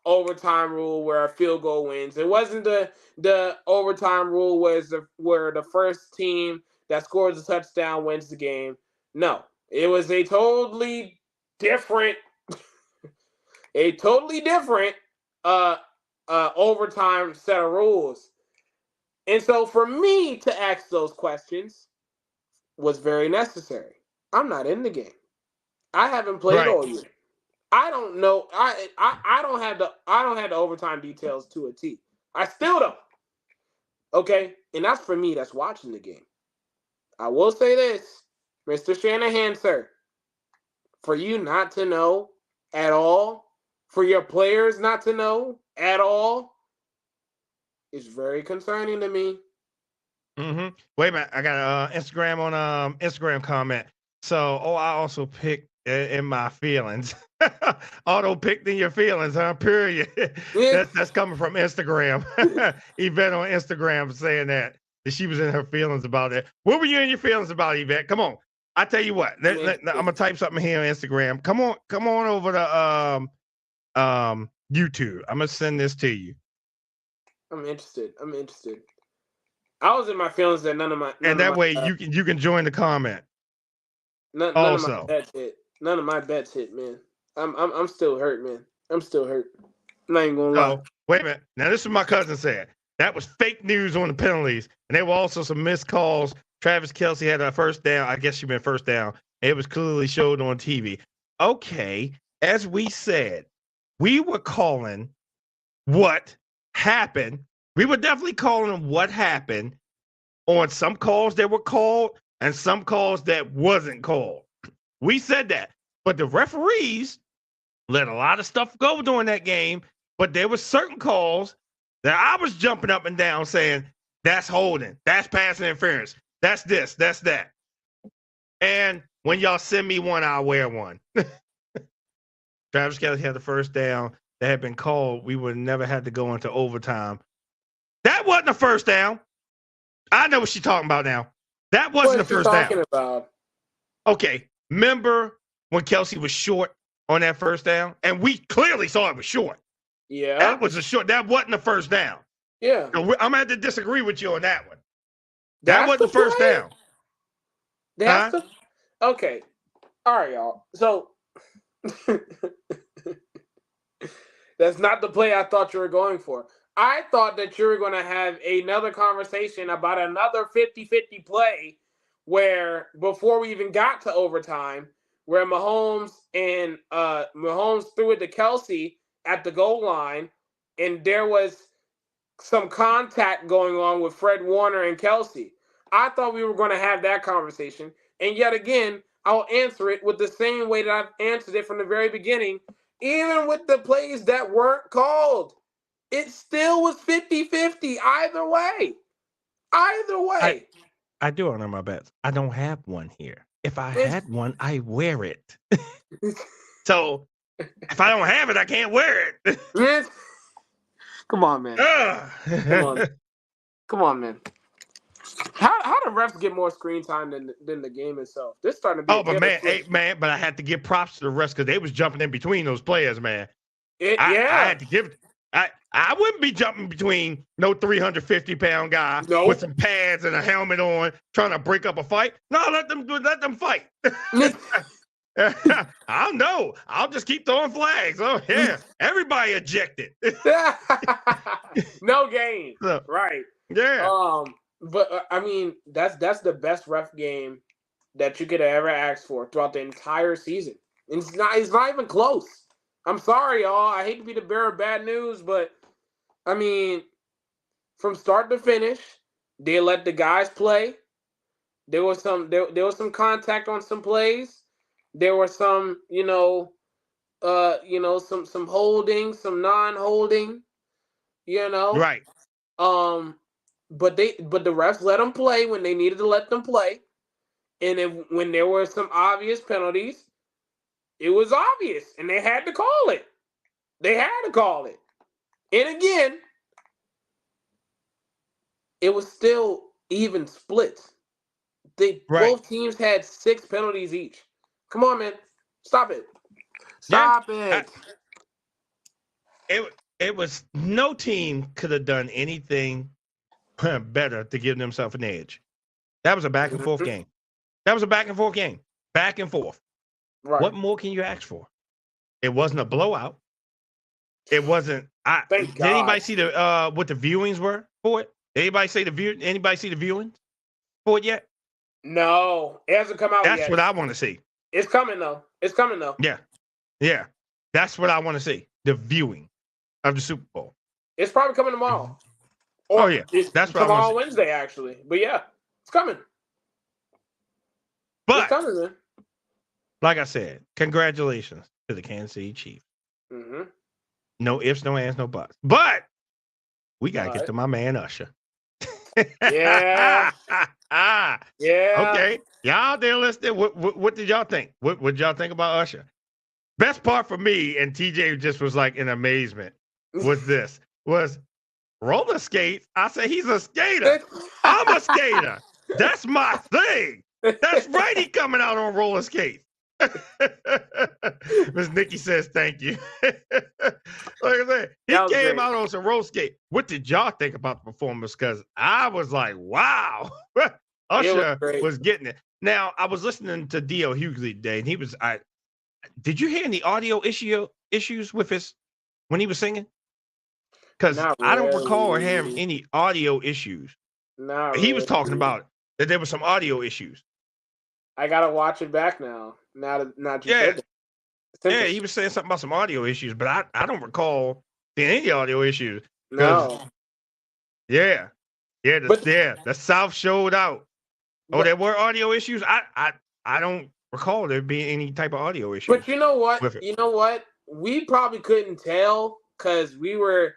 overtime rule where a field goal wins. It wasn't the overtime rule where the first team that scores a touchdown wins the game. No, it was a totally different overtime set of rules. And so for me to ask those questions was very necessary. I'm not in the game. I haven't played all year. I don't know. I don't have the overtime details to a T. I still don't. Okay? And that's for me, that's watching the game. I will say this, Mr. Shanahan, sir. For you not to know at all, for your players not to know at all, is very concerning to me. Mm-hmm. Wait a minute. I got an Instagram comment. So, I also picked in my feelings. Auto picked in your feelings, huh? Period. That's coming from Instagram. Yvette on Instagram saying that she was in her feelings about it. What were you in your feelings about, Yvette? Come on. I tell you what. I'm gonna type something here on Instagram. Come on over to YouTube. I'm gonna send this to you. I'm interested. I was in my feelings that none of my you can join the comment. None of my bets hit. None of my bets hit, man. I'm still hurt, man. I'm still hurt. I'm not even gonna lie. Wait a minute. Now this is what my cousin said. That was fake news on the penalties, and there were also some missed calls. Travis Kelce had a first down. I guess she meant first down. It was clearly showed on TV. Okay, as we said, we were calling what happened. We were definitely calling what happened on some calls that were called and some calls that wasn't called. We said that. But the referees let a lot of stuff go during that game, but there were certain calls that I was jumping up and down saying, that's holding, that's passing interference, that's this, that's that. And when y'all send me one, I'll wear one. Travis Kelce had the first down that had been called. We would never had to go into overtime. That wasn't a first down. I know what she's talking about now. That wasn't the first down. About? Okay, remember when Kelsey was short on that first down? And we clearly saw it was short. Yeah. That was a short. That wasn't the first down. Yeah. So I'm going to have to disagree with you on that one. That's that wasn't the first play? down. That's okay. All right, y'all. So that's not the play I thought you were going for. I thought that you were going to have another conversation about another 50-50 play where before we even got to overtime, where Mahomes threw it to Kelsey at the goal line, and there was some contact going on with Fred Warner and Kelsey. I thought we were going to have that conversation. And yet again, I'll answer it with the same way that I've answered it from the very beginning. Even with the plays that weren't called, it still was 50-50 either way. Either way. I do honor my bets. I don't have one here. If I had one, I wear it. So if I don't have it, I can't wear it. Come on, man. Come on, man. How do refs get more screen time than the game itself? This starting to be. But man, I had to give props to the refs because they was jumping in between those players, man. I had to give it. I wouldn't be jumping between no 350-pound guy with some pads and a helmet on trying to break up a fight. No, let them fight. I don't know. I'll just keep throwing flags. Oh yeah, everybody ejected. No game, right? Yeah. But I mean, that's the best ref game that you could have ever asked for throughout the entire season. And it's not even close. I'm sorry, y'all. I hate to be the bearer of bad news, but I mean, from start to finish, they let the guys play. There was some contact on some plays. There were some, some holding, some non-holding, Right. But the refs let them play when they needed to let them play, and when there were some obvious penalties, it was obvious, and they had to call it. And again, it was still even split. Both teams had 6 penalties each. Come on, man. Stop it. It was no team could have done anything better to give themselves an edge. That was a back and forth game. Back and forth. Right. What more can you ask for? It wasn't a blowout. It wasn't. Did anybody see what the viewings were for it? Anybody see the viewings for it yet? No, it hasn't come out yet. That's what I want to see. It's coming though. Yeah. That's what I want to see. The viewing of the Super Bowl. It's probably coming tomorrow. That's what tomorrow Wednesday actually. But yeah, it's coming. But it's coming, man. Like I said, congratulations to the Kansas City Chiefs. Mm-hmm. No ifs, no ands, no buts. But we gotta get to my man Usher. Yeah. Yeah. Okay. Y'all there listening. What did y'all think? What did y'all think about Usher? Best part for me, and TJ just was like in amazement, was roller skates. I said he's a skater. I'm a skater. That's my thing. That's right. He coming out on roller skates. Miss Nikki says thank you. Like I said, he came out on some roller skate. What did y'all think about the performance? Because I was like, wow. Usher was getting it. Now, I was listening to D.L. Hughley today, and he was did you hear any audio issues with when he was singing? Because I don't recall him any audio issues. He was talking about that there were some audio issues. I gotta watch it back now. Now you said that. Yeah, he was saying something about some audio issues, but I don't recall seeing any audio issues. No. Yeah. The South showed out. There were audio issues. I don't recall there being any type of audio issues. But you know what? We probably couldn't tell because we had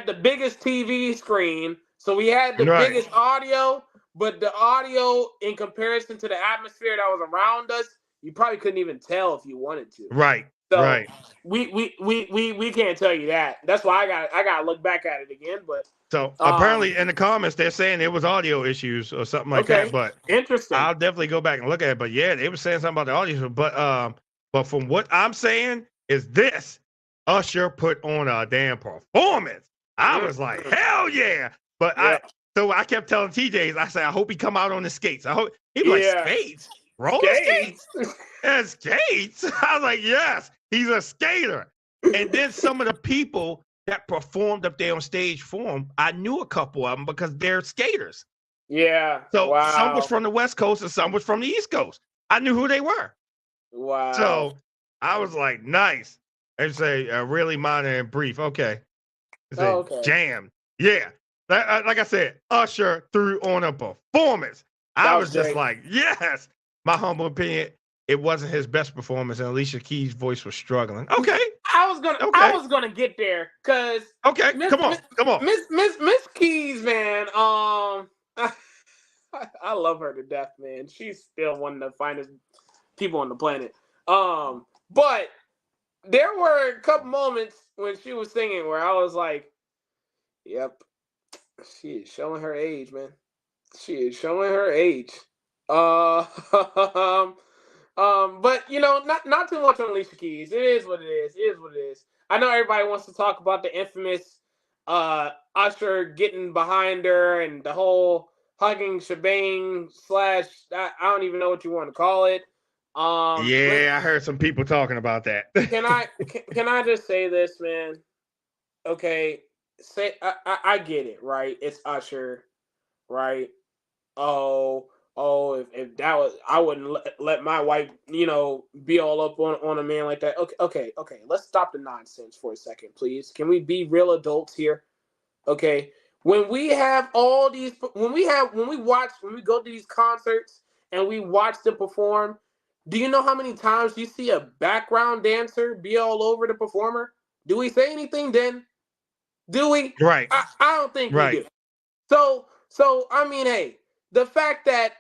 the biggest TV screen, so we had the biggest audio, but the audio in comparison to the atmosphere that was around us, you probably couldn't even tell if you wanted to. Right. So right. We can't tell you that. That's why I got to look back at it again. But So apparently in the comments they're saying it was audio issues or something like that. But interesting. I'll definitely go back and look at it. But yeah, they were saying something about the audio. But from what I'm saying is this: Usher put on a damn performance. I was like, hell yeah! But I kept telling TJs, I said, I hope he come out on the skates. I hope he'd be like, skates, roller skates, and skates. I was like, yes, he's a skater. And then some of the people that performed up there on stage for him, I knew a couple of them because they're skaters. Yeah. So some was from the West Coast and some was from the East Coast. I knew who they were. Wow. So I was like, nice. And say really minor and brief. Okay. Jam. Yeah. Like I said, Usher threw on a performance. I was just like, yes. My humble opinion, it wasn't his best performance, and Alicia Keys' voice was struggling. Okay. I was gonna get there because come on. Miss Keys, man. I love her to death, man. She's still one of the finest people on the planet. But there were a couple moments when she was singing where I was like, yep, she is showing her age, man. She is showing her age. But you know, not too much on Alicia Keys. It is what it is. It is what it is. I know everybody wants to talk about the infamous Usher getting behind her and the whole hugging shebang / I don't even know what you want to call it. I heard some people talking about that. can I just say this, man? Okay, I get it, right? It's Usher, right? If that was, I wouldn't let my wife, you know, be all up on a man like that. Okay. Let's stop the nonsense for a second, please. Can we be real adults here? Okay. When we have all these, when we go to these concerts and we watch them perform, do you know how many times you see a background dancer be all over the performer? Do we say anything then? Do we? Right. I don't think we do. So I mean, hey, the fact that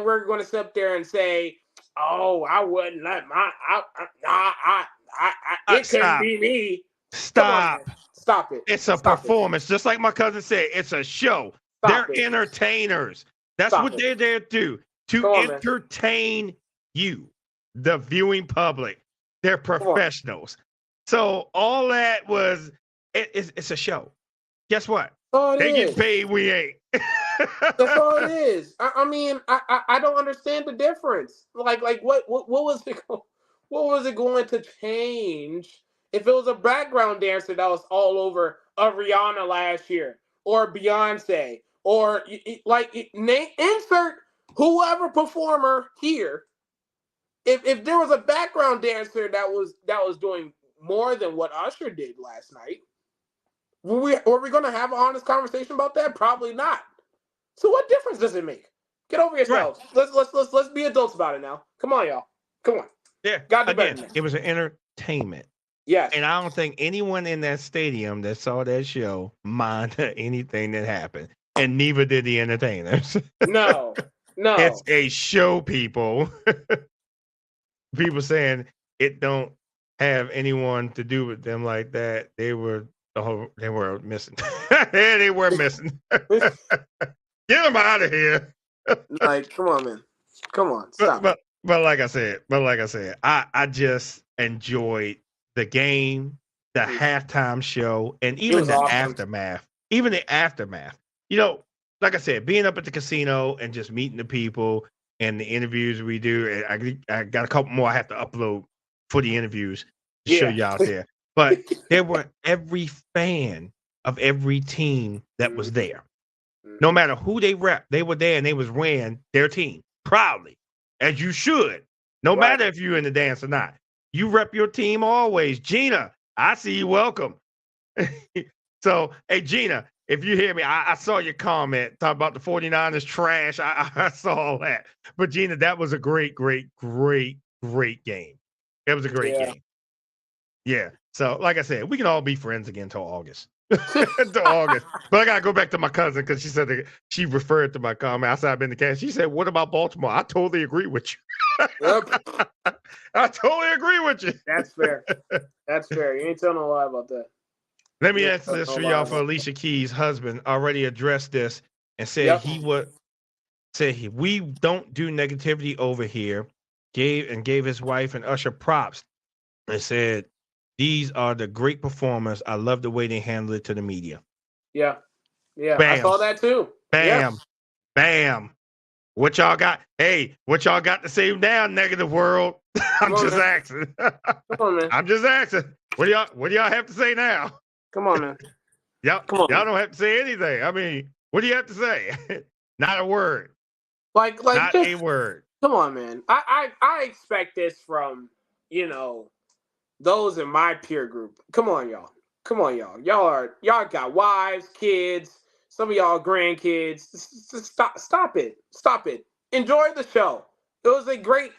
we're going to sit up there and say, "Oh, I wouldn't let it couldn't be me." Stop. Stop it. It's a performance. Just like my cousin said, it's a show. They're entertainers. That's what they're there to do. To entertain you, the viewing public. They're professionals. So all that was, it's a show. Guess what? They get paid, we ain't. That's all it is. I mean, I don't understand the difference. Like what was it going to change if it was a background dancer that was all over Rihanna last year or Beyonce or insert whoever performer here. If there was a background dancer that was doing more than what Usher did last night, were we going to have an honest conversation about that? Probably not. So what difference does it make? Get over yourselves. Right. Let's be adults about it now. Come on, y'all. Come on. Yeah. Again, it was an entertainment. Yes. And I don't think anyone in that stadium that saw that show minded anything that happened. And neither did the entertainers. No. It's a show, people. People saying it don't have anyone to do with them like that. They were missing. They were missing. Get them out of here. Like, come on, man. Come on. Stop. But like I said, I just enjoyed the game, the halftime show, and even the aftermath. Even the aftermath. You know, like I said, being up at the casino and just meeting the people and the interviews we do. I got a couple more I have to upload for the interviews to show you out there. But there were every fan of every team that was there. No matter who they rep, they were there and they was wearing their team proudly, as you should. No matter if you're in the dance or not. You rep your team always. Gina, I see you. Welcome. So, hey, Gina, if you hear me, I saw your comment talking about the 49ers trash. I saw all that. But, Gina, that was a great game. It was a great game. Yeah. So, like I said, we can all be friends again until August. But I gotta go back to my cousin because she said she referred to my comment. I said I've been the cast. She said, "What about Baltimore?" I totally agree with you. Yep. I totally agree with you. That's fair. You ain't telling a lie about that. Let me Yeah, answer this no for lie y'all. For about Alicia Keys' husband already addressed this and said Yep. he would say we don't do negativity over here. Gave his wife and Usher props and said these are the great performers. I love the way they handle it to the media. Yeah. Yeah. I Bam, saw that too. bam, Yes. bam. What y'all got? Hey, what y'all got to say now, negative world? I'm Come on, just man. asking. Come on, man. I'm just asking. What do y'all have to say now? Come on, man. Y'all Come on. don't have to say anything. I mean, what do you have to say? Not a word. Like Not just a word. come on, man. I expect this from, those in my peer group. Come on, y'all. Come on, y'all. Y'all got wives, kids, some of y'all grandkids. Stop it. Stop it. Enjoy the show. It was a great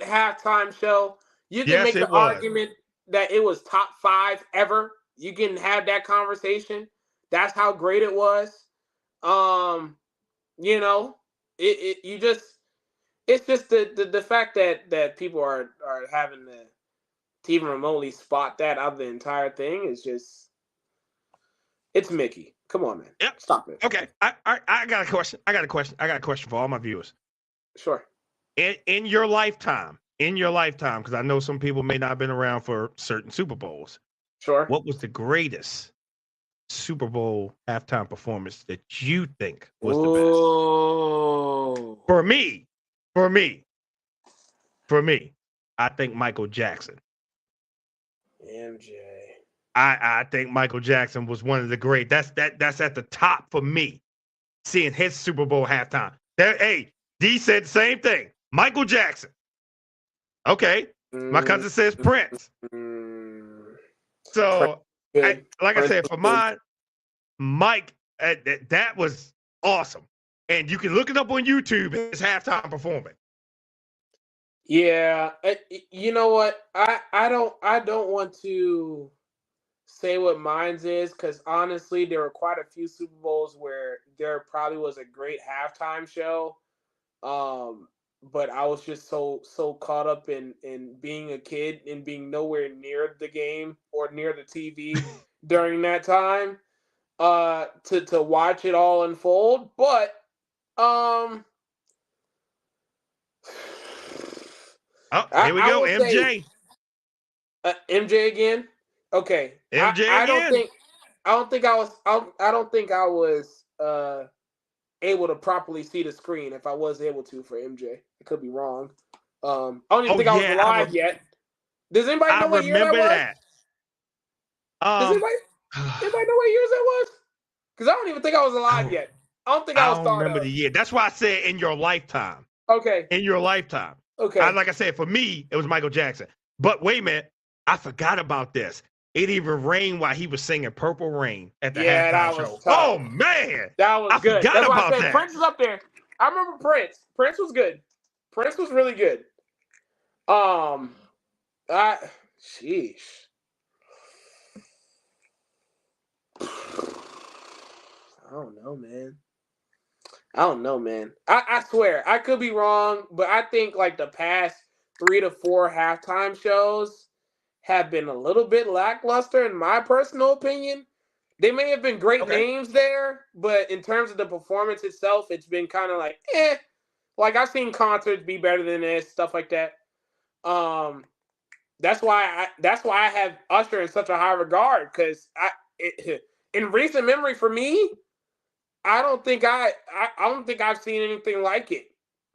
halftime show. You can Yes, make the it was. argument that it was top 5 ever. You can have that conversation. That's how great it was. You know, you just it's just the fact that people are having to even remotely spot that out of the entire thing is just it's Mickey. Come on, man. Yep. Stop it. Okay. I got a question. I got a question for all my viewers. Sure. In your lifetime, because I know some people may not have been around for certain Super Bowls. Sure. What was the greatest Super Bowl halftime performance that you think was the best? For me, I think Michael Jackson. MJ. I think Michael Jackson was one of the great. That's at the top for me. Seeing his Super Bowl halftime. Hey, D said the same thing. Michael Jackson. Okay. My cousin says Prince. So, like I said, for mine, Mike, that was awesome. And you can look it up on YouTube, his halftime performance. Yeah, you know what? I don't want to say what mine's is because honestly, there were quite a few Super Bowls where there probably was a great halftime show. But I was just so caught up in being a kid and being nowhere near the game or near the TV during that time to watch it all unfold. But here we go, MJ. Say, MJ again. Okay, MJ I again. I don't think I was able to properly see the screen if I was able to for MJ. I could be wrong. I don't even think I was alive yet. Does anybody know what year that was? Does anybody know what years that was? Because I don't even think I was alive yet. I don't think I was thought remember of. the year. That's why I said in your lifetime. Okay. In your lifetime. Okay. Like I said, for me, it was Michael Jackson. But wait a minute. I forgot about this. It even rained while he was singing Purple Rain at the halftime show. Tough. Oh, man. That was good. Forgot That's why about I said that. Prince is up there. I remember Prince. Prince was good. Prince was really good. Sheesh. I don't know, man. I swear, I could be wrong, but I think like the past 3 to 4 halftime shows have been a little bit lackluster in my personal opinion. They may have been great names there, but in terms of the performance itself, it's been kind of like, eh. Like I've seen concerts be better than this, stuff like that. That's why I have Usher in such a high regard because in recent memory for me, I don't think I've seen anything like it.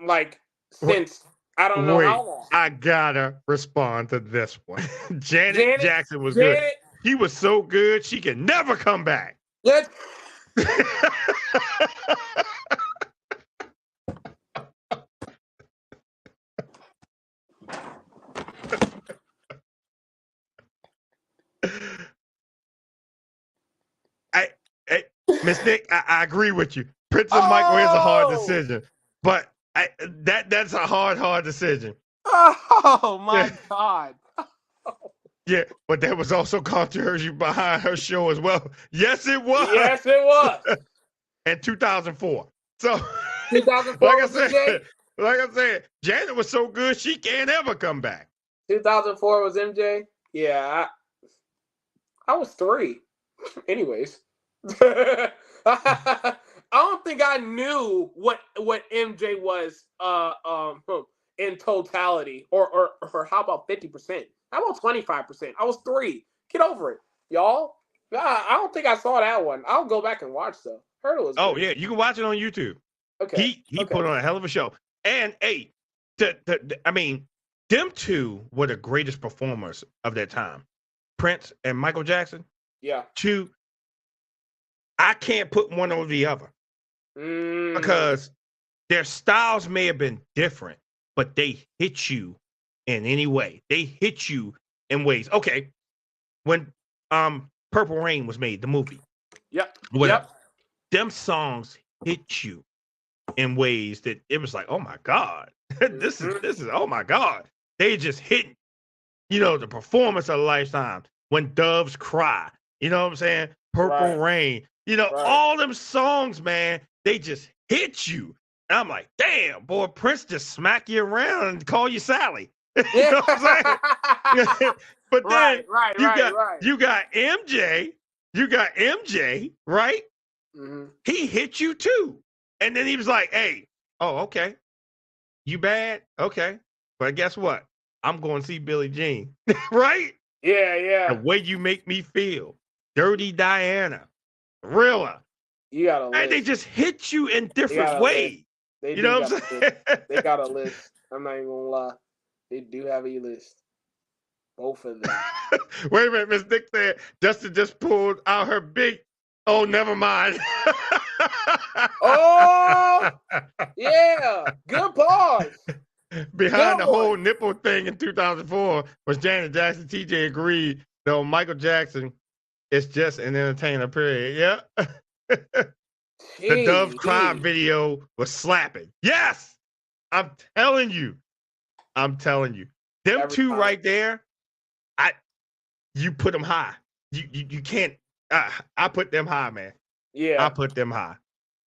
Like since I don't know how long. I gotta respond to this one. Janet Jackson was good. He was so good she can never come back. Yes. Miss Nick, I agree with you. Prince and Michael is a hard decision, but that's a hard decision. Oh my God. Yeah, but there was also controversy behind her show as well. Yes, it was. Yes, it was. In 2004. So 2004 like I said, Janet was so good she can't ever come back. 2004 was MJ. Yeah, I was 3. Anyways, I don't think I knew what MJ was in totality, or how about 50%? How about 25%? I was 3. Get over it, y'all. I don't think I saw that one. I'll go back and watch though. Heard it was Oh great. yeah, you can watch it on YouTube. Okay. He put on a hell of a show. And hey, I mean, them two were the greatest performers of their time. Prince and Michael Jackson. Yeah. Two. I can't put one over the other because their styles may have been different, but they hit you in any way. They hit you in ways. Okay, when Purple Rain was made, the movie. Yep. Whatever. Them songs hit you in ways that it was like, oh my God, this is oh my God. They just hit, the performance of a lifetime. When Doves Cry, you know what I'm saying? Purple Rain, all them songs, man, they just hit you. And I'm like, damn, boy, Prince just smack you around and call you Sally. You know what I'm saying? But then you got MJ, right? Mm-hmm. He hit you too. And then he was like, hey, oh, okay. You bad? Okay. But guess what? I'm going to see Billie Jean. Right? Yeah. The Way You Make Me Feel. Dirty Diana. Thriller. You got a list. And they just hit you in different ways. You know what I'm saying? They got a list. I'm not even going to lie. They do have a list. Both of them. Wait a minute. Miss Nick said Justin just pulled out her big. Oh, never mind. Oh, yeah. Good pause. Behind the whole nipple thing in 2004 was Janet Jackson. TJ agreed, though Michael Jackson is just an entertainer, period. Yeah. The Doves Cry video was slapping. Yes. I'm telling you. Them every two time. Right there, you put them high. You can't. I put them high, man. Yeah. I put them high.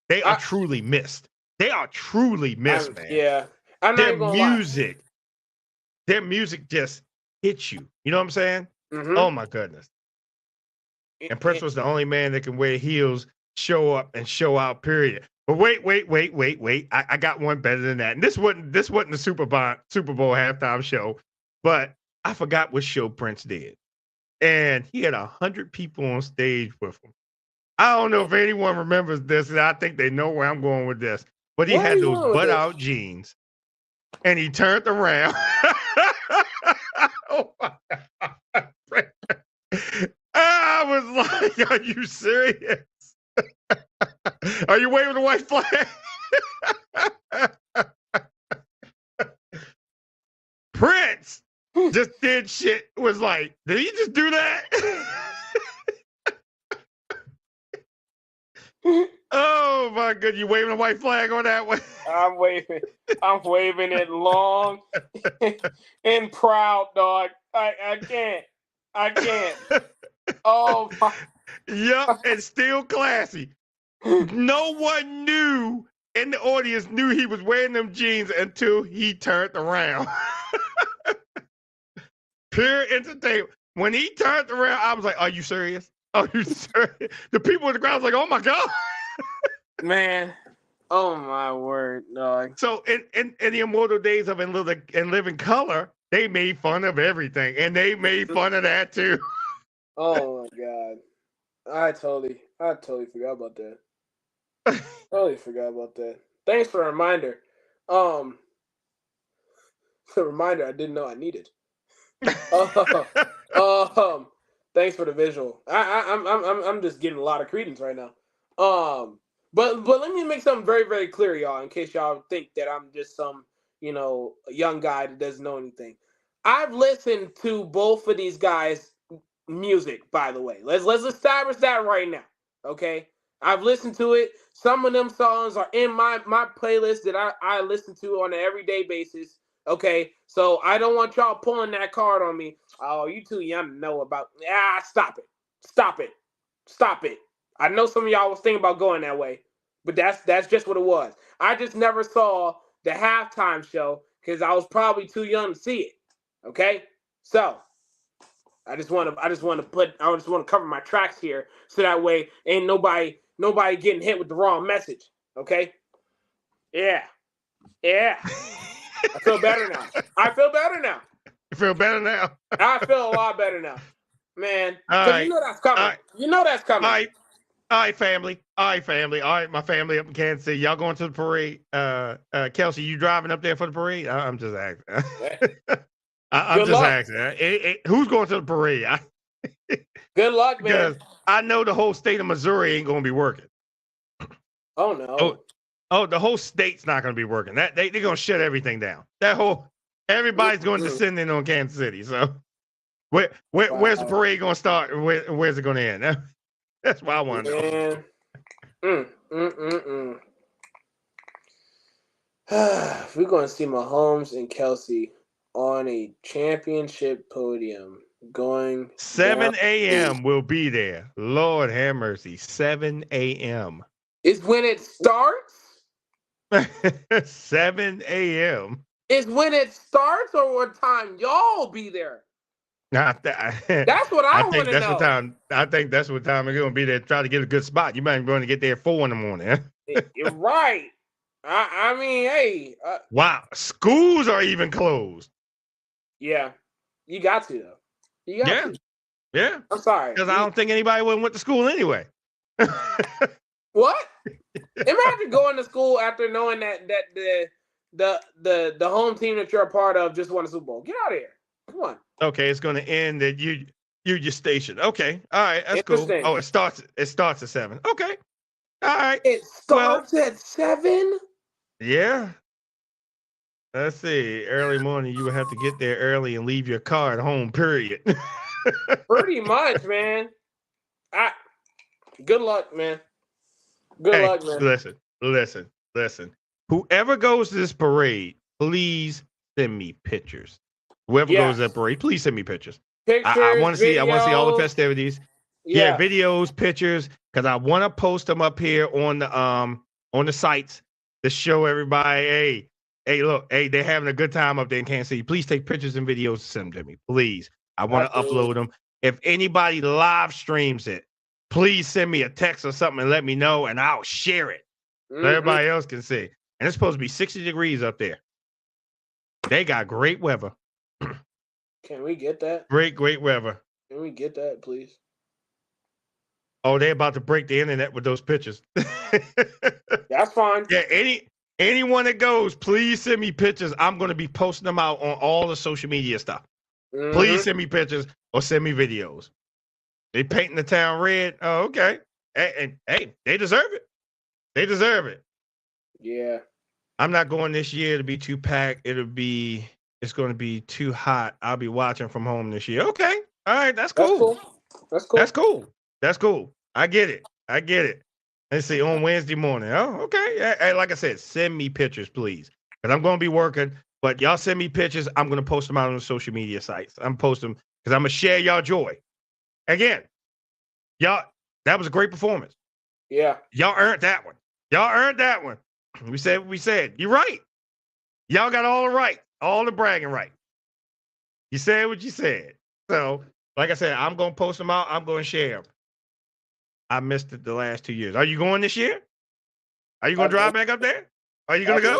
They are truly missed. They are truly missed, man. Yeah. Their music just hits you. You know what I'm saying? Mm-hmm. Oh my goodness. And Prince was the only man that can wear heels, show up and show out, period. But wait. I got one better than that. And this wasn't the Super Bowl halftime show, but I forgot what show Prince did. And he had 100 people on stage with him. I don't know if anyone remembers this, and I think they know where I'm going with this. But he had those butt-out jeans, and he turned around. Oh my God. I was like, are you serious? Are you waving the white flag? Prince just did shit. Was like, did he just do that? Oh my God! You waving a white flag on that one? I'm waving it long and proud, dog. I can't. Oh my. Yup, and still classy. No one in the audience knew he was wearing them jeans until he turned around. Pure entertainment. When he turned around, I was like, are you serious? Are you serious? The people in the crowd was like, oh my God. Man. Oh my word, dog. So in the immortal days of In Living Color, they made fun of everything. And they made fun of that too. Oh my God. I totally forgot about that. Totally forgot about that. Thanks for the reminder. The reminder I didn't know I needed. Thanks for the visual. I'm just getting a lot of credence right now. But let me make something very, very clear, y'all, in case y'all think that I'm just some, young guy that doesn't know anything. I've listened to both of these guys' music, by the way. Let's establish that right now. Okay? I've listened to it. Some of them songs are in my playlist that I listen to on an everyday basis. Okay, so I don't want y'all pulling that card on me. Oh, you too young to know about. Stop it. I know some of y'all was thinking about going that way, but that's just what it was. I just never saw the halftime show because I was probably too young to see it. Okay, so I just want to cover my tracks here, so that way ain't nobody getting hit with the wrong message. Okay? Yeah. I feel better now. You feel better now? I feel a lot better now, man. All Because right. you know that's coming. All right. You know that's coming. All right, family. All right, my family up in Kansas City. Y'all going to the parade? Kelsey, you driving up there for the parade? I'm just asking. I'm just asking. Who's going to the parade? Good luck, man. Because I know the whole state of Missouri ain't going to be working. Oh no. Oh, the whole state's not going to be working. They're going to shut everything down. Everybody's going to descend in on Kansas City. So where's the parade going to start? Where's it going to end? That's what I want to know. We're going to see Mahomes and Kelsey on a championship podium going 7 a.m. We'll be there. Lord have mercy. 7 a.m. is when it starts? 7 a.m. Is when it starts, or what time y'all be there? That's what I want to know. I think that's what time we're going to be there. Try to get a good spot. You might be going to get there at 4 in the morning. You're right. I mean, hey. Wow. Schools are even closed. Yeah. You got to, though. You got to. Yeah. I'm sorry. Because I don't think anybody went to school anyway. What? Imagine going to school after knowing that the home team that you're a part of just won a Super Bowl. Get out of here. Come on. Okay, it's going to end at your station. Okay, all right, that's cool. Oh, it starts at 7. Okay, all right. It starts at 7. Yeah. Let's see. Early morning, you would have to get there early and leave your car at home. Period. Pretty much, man. Good luck, man. Good luck, man. Listen. Whoever goes to this parade, please send me pictures. Whoever goes to that parade, please send me pictures. I want to see all the festivities. Yeah, videos, pictures, because I want to post them up here on the sites to show everybody, hey, look, they're having a good time up there in Kansas City. Please take pictures and videos and send them to me, please. I want to upload them. If anybody live streams it, please send me a text or something and let me know, and I'll share it so everybody else can see. And it's supposed to be 60 degrees up there. They got great weather. Can we get that? Great weather. Can we get that, please? Oh, they're about to break the internet with those pictures. That's fine. Yeah, anyone that goes, please send me pictures. I'm going to be posting them out on all the social media stuff. Please send me pictures or send me videos. They painting the town red. Oh, okay. And hey, they deserve it. They deserve it. Yeah. I'm not going this year to be too packed. It's going to be too hot. I'll be watching from home this year. Okay. All right. That's cool. That's cool. I get it. Let's see, on Wednesday morning. Oh, okay. Hey, like I said, send me pictures, please. Because I'm going to be working. But y'all send me pictures. I'm going to post them out on the social media sites. I'm posting them because I'm going to share y'all joy. Again, y'all, that was a great performance. Yeah. Y'all earned that one. We said. You're right. Y'all got all the right, all the bragging right. You said what you said. So, like I said, I'm going to post them out. I'm going to share them. I missed it the last 2 years. Are you going this year? Are you going to drive back up there? Are you going to go?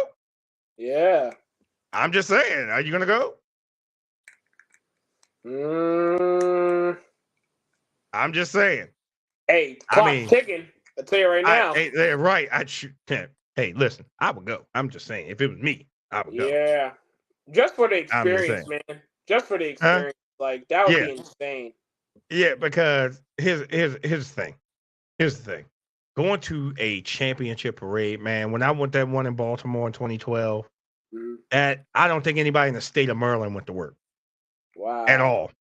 Yeah. I'm just saying. Are you going to go? I'm just saying. Hey, clock's ticking. I'll tell you right now. Right. Hey, listen, I would go. I'm just saying. If it was me, I would go. Yeah. Just for the experience, man. Just for the experience. Like, that would be insane. Yeah, because here's the thing. Here's the thing. Going to a championship parade, man, when I went that one in Baltimore in 2012, I don't think anybody in the state of Maryland went to work. Wow. At all.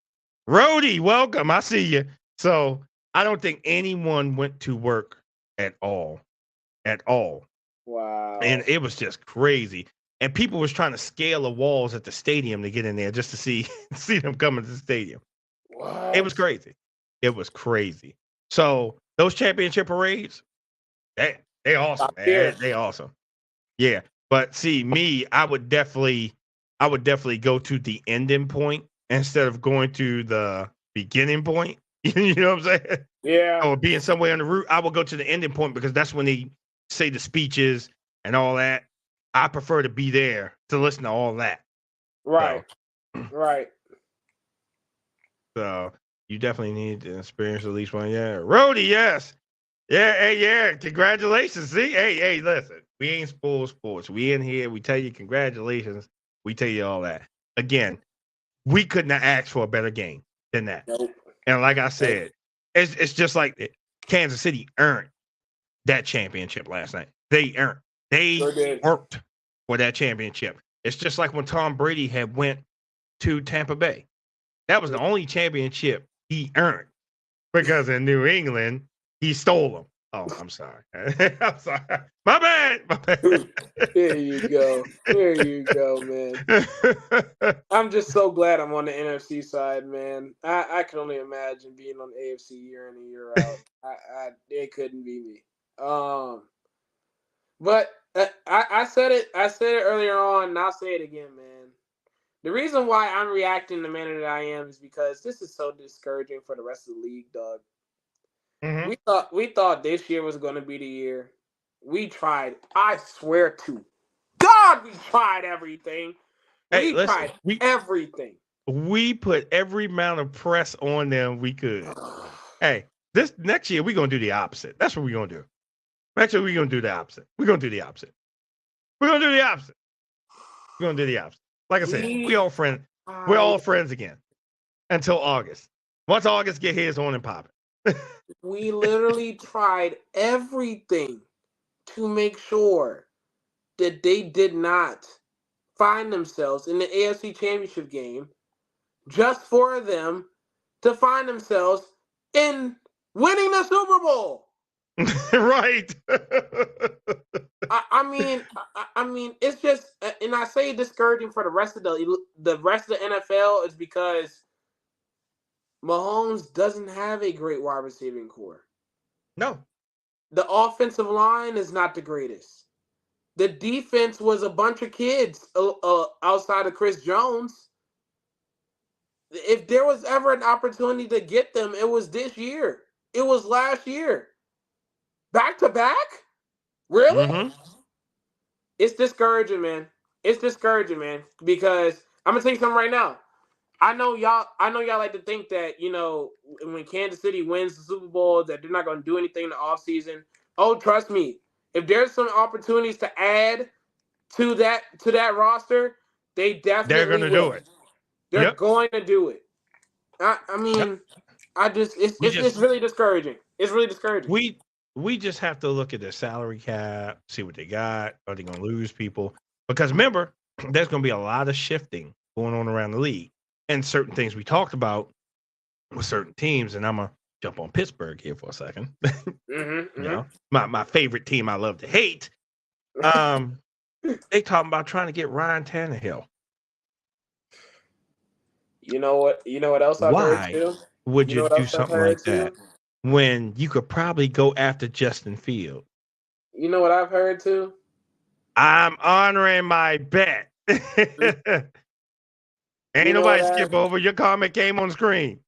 Rhodey, welcome. I see you. So I don't think anyone went to work at all. At all. Wow. And it was just crazy. And people was trying to scale the walls at the stadium to get in there just to see them coming to the stadium. What? It was crazy. So those championship parades, they awesome, man. They awesome. Yeah. But see, me, I would definitely go to the ending point instead of going to the beginning point. You know what I'm saying? Yeah. Or being somewhere on the route. I will go to the ending point because that's when they say the speeches and all that. I prefer to be there to listen to all that. Right. Right. So you definitely need to experience at least one. Yeah. Rhodey, yes. Yeah, hey, yeah. Congratulations. See? Hey, listen. We ain't spoiled sports. We in here. We tell you congratulations. We tell you all that. Again, we could not ask for a better game than that. Nope. And like I said, it's just like Kansas City earned that championship last night. They worked for that championship. It's just like when Tom Brady had went to Tampa Bay. That was the only championship he earned because in New England, he stole them. Oh, I'm sorry. I'm sorry. My bad. There you go. There you go, man. I'm just so glad I'm on the NFC side, man. I can only imagine being on the AFC year in and year out. It couldn't be me. But I said it. I said it earlier on, and I'll say it again, man. The reason why I'm reacting the manner that I am is because this is so discouraging for the rest of the league, dog. Mm-hmm. We thought this year was going to be the year. We tried. I swear to God, we tried everything. We tried everything. We put every amount of press on them we could. Hey, this next year we're gonna do the opposite. That's what we're gonna do. Next year we're gonna do the opposite. We're gonna do the opposite. We're gonna do the opposite. We're gonna do the opposite. Like I said, we all friends. We're all friends again until August. Once August get here, it's on and popping. We literally tried everything to make sure that they did not find themselves in the AFC Championship game just for them to find themselves in winning the Super Bowl. Right. I mean, it's just, and I say discouraging for the rest of the rest of the NFL is because Mahomes doesn't have a great wide receiving core. No. The offensive line is not the greatest. The defense was a bunch of kids outside of Chris Jones. If there was ever an opportunity to get them, it was this year. It was last year. Back to back? Really? Mm-hmm. It's discouraging, man. It's discouraging, man. Because I'm gonna tell you something right now. I know y'all like to think that, when Kansas City wins the Super Bowl, that they're not gonna do anything in the offseason. Oh, trust me. If there's some opportunities to add to that roster, they definitely They're gonna do it. They're going to do it. I mean, it's really discouraging. It's really discouraging. We just have to look at their salary cap, see what they got. Are they going to lose people? Because remember, there's going to be a lot of shifting going on around the league, and certain things we talked about with certain teams. And I'm gonna jump on Pittsburgh here for a second. You know, my favorite team I love to hate. They talking about trying to get Ryan Tannehill. You know what else I've heard too? Why would you do something like that when you could probably go after Justin Fields? You know what I've heard too? I'm honoring my bet. Ain't nobody skip over. Your comment came on the screen.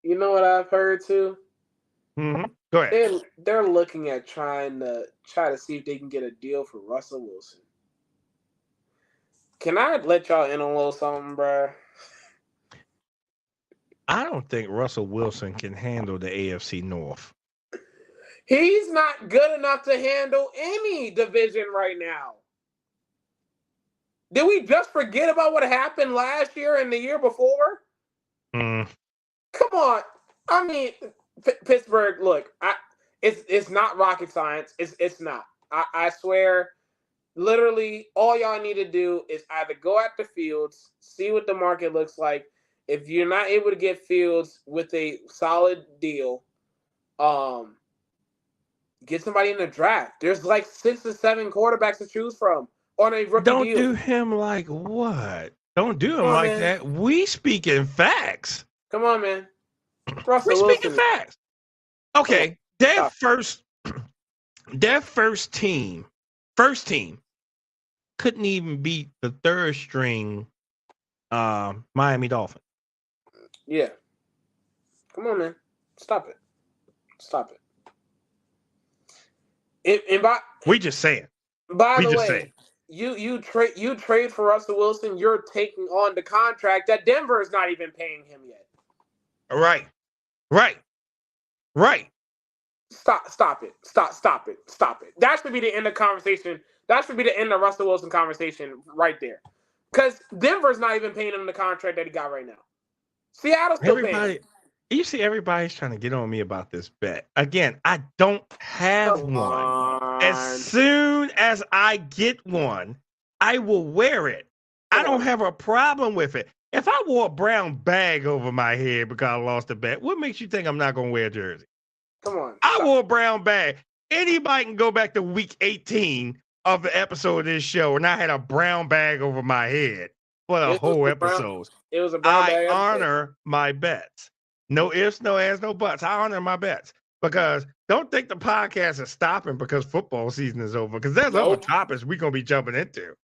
You know what I've heard too? Mm-hmm. Go ahead. They're looking at trying to see if they can get a deal for Russell Wilson. Can I let y'all in on a little something, bro? I don't think Russell Wilson can handle the AFC North. He's not good enough to handle any division right now. Did we just forget about what happened last year and the year before? Come on. I mean, Pittsburgh, look, it's not rocket science. It's not. I swear, literally, all y'all need to do is either go after Fields, see what the market looks like. If you're not able to get Fields with a solid deal, get somebody in the draft. There's like 6 or 7 quarterbacks to choose from on a rookie deal. Don't do him like what? Don't do him like that. We speaking facts. Come on, man. We're speaking facts. Okay, their first team couldn't even beat the third string Miami Dolphins. Yeah. Come on, man. Stop it. Stop it. We just saying. By We the just saying. way, you trade for Russell Wilson. You're taking on the contract that Denver is not even paying him yet. Right. Stop it. Stop it. That should be the end of conversation. That should be the end of Russell Wilson conversation right there. Because Denver's not even paying him the contract that he got right now. Seattle's still paying him. You see, everybody's trying to get on me about this bet. Again, I don't have one. As soon as I get one, I will wear it. I don't have a problem with it. If I wore a brown bag over my head because I lost a bet, what makes you think I'm not going to wear a jersey? Come on. I wore a brown bag. Anybody can go back to week 18 of the episode of this show, and I had a brown bag over my head for the whole episode. It was a brown bag. I honor my bets. No ifs, no ands, no buts. I honor my bets because don't think the podcast is stopping because football season is over. Because there's other topics we're gonna be jumping into.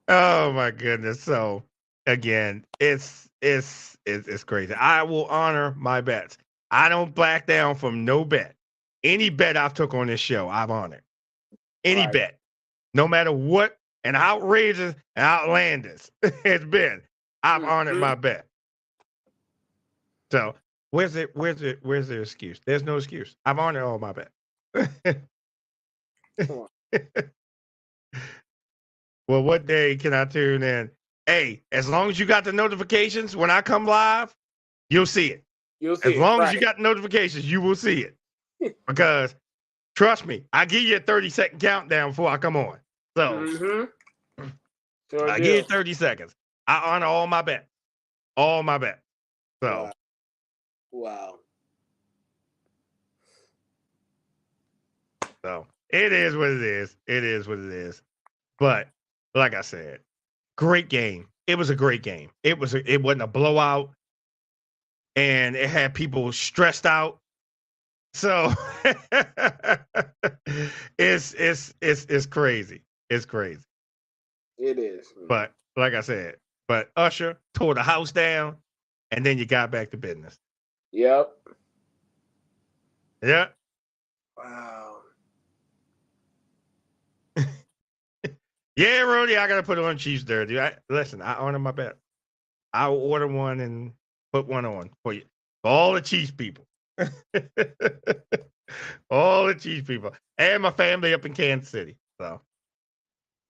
Oh my goodness! So again, it's crazy. I will honor my bets. I don't back down from no bet. Any bet I've took on this show, I've honored. Any bet, no matter what. And outrageous and outlandish it's been. I've honored my bet. So where's the excuse? There's no excuse. I've honored all my bets. Well, what day can I tune in? Hey, as long as you got the notifications when I come live, you'll see it. As long as you got the notifications, you will see it. Because trust me, I give you a 30-second countdown before I come on. So I give you 30 seconds. I honor all my bets. All my bets. So wow. So it is what it is. It is what it is. But like I said, great game. It was a great game. It wasn't a blowout, and it had people stressed out. So it's crazy. It's crazy. It is. But like I said, Usher tore the house down, and then you got back to business. Yep. Yeah. Wow. Yeah, Rudy, I gotta put on Chiefs jersey. Listen, I honor my bet. I will order one and put one on for you. For all the Chiefs people. All the Chiefs people. And my family up in Kansas City. So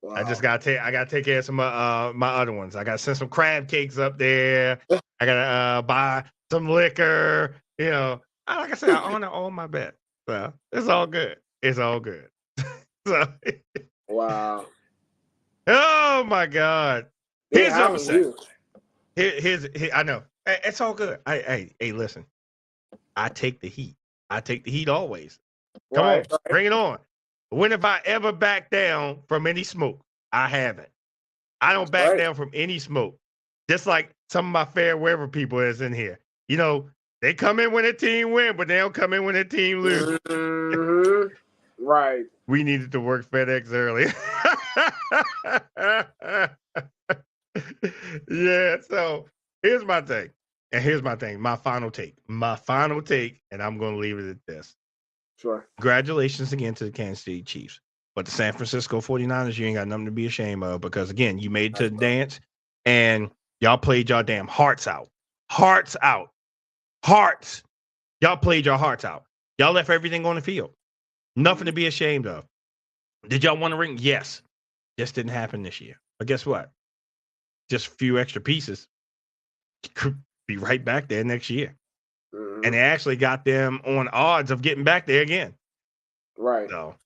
wow. I gotta take care of some my other ones. I gotta send some crab cakes up there. I gotta buy some liquor. You know, like I said, I honor all my bets. So it's all good. It's all good. So wow. Oh my God! Here's what I'm saying. Here's I know it's all good. Hey, listen. I take the heat. I take the heat always. Come on, bring it on. When have I ever backed down from any smoke? I haven't. I don't back down from any smoke. Just like some of my fair weather people is in here. You know, they come in when a team win, but they don't come in when a team lose. Mm-hmm. Right. We needed to work FedEx early. Yeah, so here's my take. And here's my thing, my final take, and I'm going to leave it at this. Sure. Congratulations again to the Kansas City Chiefs. But the San Francisco 49ers, you ain't got nothing to be ashamed of because, again, you made it to the dance, and y'all played y'all damn hearts out. Hearts out. Hearts. Y'all played your hearts out. Y'all left everything on the field. Nothing to be ashamed of. Did y'all want to ring? Yes. Just didn't happen this year. But guess what? Just a few extra pieces. Could be right back there next year. Mm-hmm. And they actually got them on odds of getting back there again. Right. So,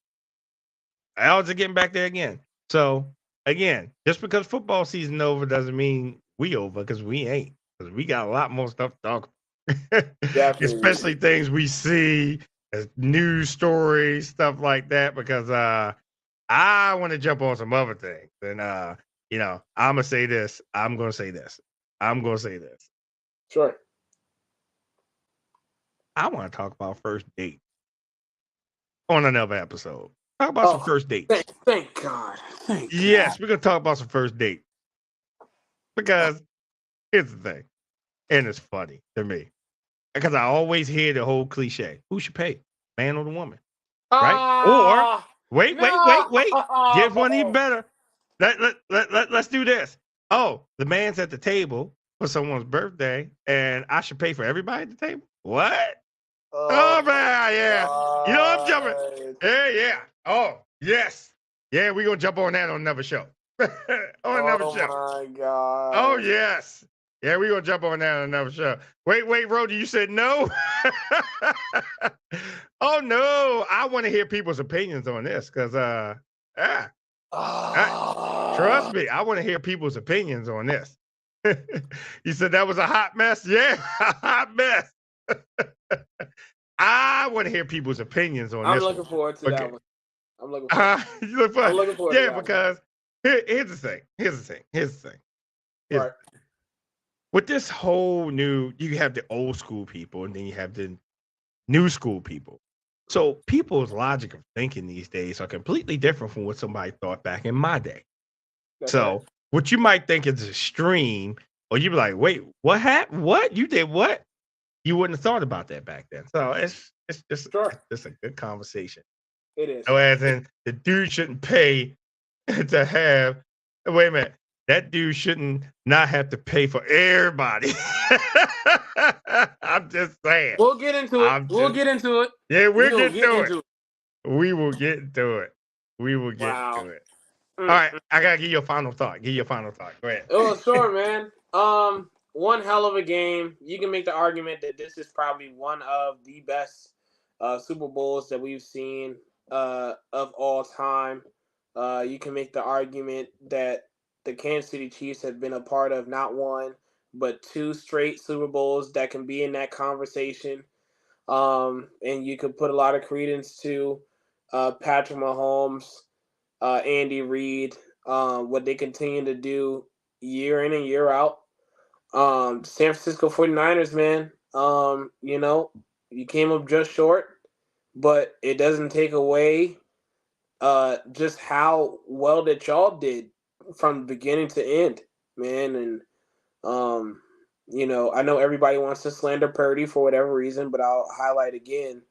odds of getting back there again. So, again, just because football season over doesn't mean we over, because we ain't. Because we got a lot more stuff to talk about. Especially things we see as news stories, stuff like that, because I want to jump on some other things. And, you know, I'm going to say this. I'm going to say this. Sure. I want to talk about first date on another episode. Talk about some first dates. Thank God. Yes, we're going to talk about some first date. Because here's the thing, and it's funny to me because I always hear the whole cliche: who should pay, man or the woman, right? Or Ah, wait, get one even no. better. Let's do this. Oh, the man's at the table for someone's birthday, and I should pay for everybody at the table. What? Oh Oh man, yeah. You know I'm jumping. my God. Yeah. Oh yes, yeah. We're gonna jump on that on another show. On another Oh show. my Oh God. yes. Yeah, we're gonna jump on that on another show. Wait, Rody, you said no? Oh no, I want to hear people's opinions on this because yeah, trust Ah. me, I want to hear people's opinions on this. You said that was a hot mess? Yeah, a hot mess. I want to hear people's opinions on I'm this one. looking forward to that Okay. one. I'm looking forward. You look I'm fun. looking forward to Yeah, that one. because here's the thing. Here's the thing. Right. With this whole new, you have the old school people and then you have the new school people. So people's logic of thinking these days are completely different from what somebody thought back in my day. That's right. So what you might think is extreme, or you'd be like, wait, what happened? What? You did what? You wouldn't have thought about that back then. So it's just Sure. it's a good conversation. It is. So as in the dude shouldn't pay to have wait a minute. That dude shouldn't not have to pay for everybody. I'm just saying. We'll get into it. We'll get into it. Yeah, we'll We'll get get to into it. We will get into it. We will get Wow. to it. All right, I gotta give you a final thought. Give you a final thought. Go ahead. Oh, sure, man. One hell of a game. You can make the argument that this is probably one of the best Super Bowls that we've seen of all time. You can make the argument that the Kansas City Chiefs have been a part of not one but two straight Super Bowls that can be in that conversation. And you could put a lot of credence to Patrick Mahomes, Andy Reid, what they continue to do year in and year out. San Francisco 49ers, man, you came up just short, but it doesn't take away just how well that y'all did from beginning to end, man. And I know everybody wants to slander Purdy for whatever reason, but I'll highlight again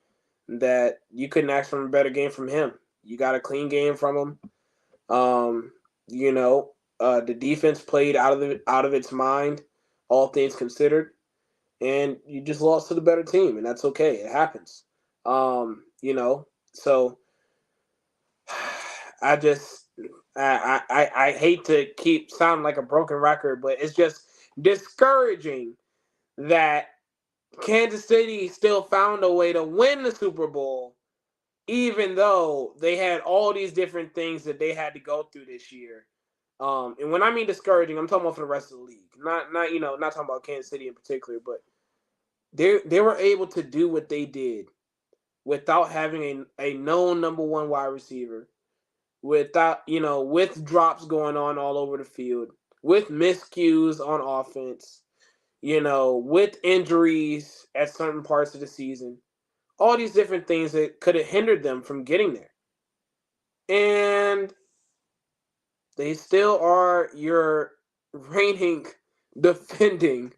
that you couldn't ask for a better game from him. You got a clean game from him. The defense played out of its mind, all things considered, and you just lost to the better team, and that's okay. It happens. So I just I hate to keep sounding like a broken record, but it's just discouraging that Kansas City still found a way to win the Super Bowl, even though they had all these different things that they had to go through this year. And when I mean discouraging, I'm talking about for the rest of the league. Not talking about Kansas City in particular, but they were able to do what they did without having a known number one wide receiver, without with drops going on all over the field, with miscues on offense, with injuries at certain parts of the season, all these different things that could have hindered them from getting there. And they still are your reigning, defending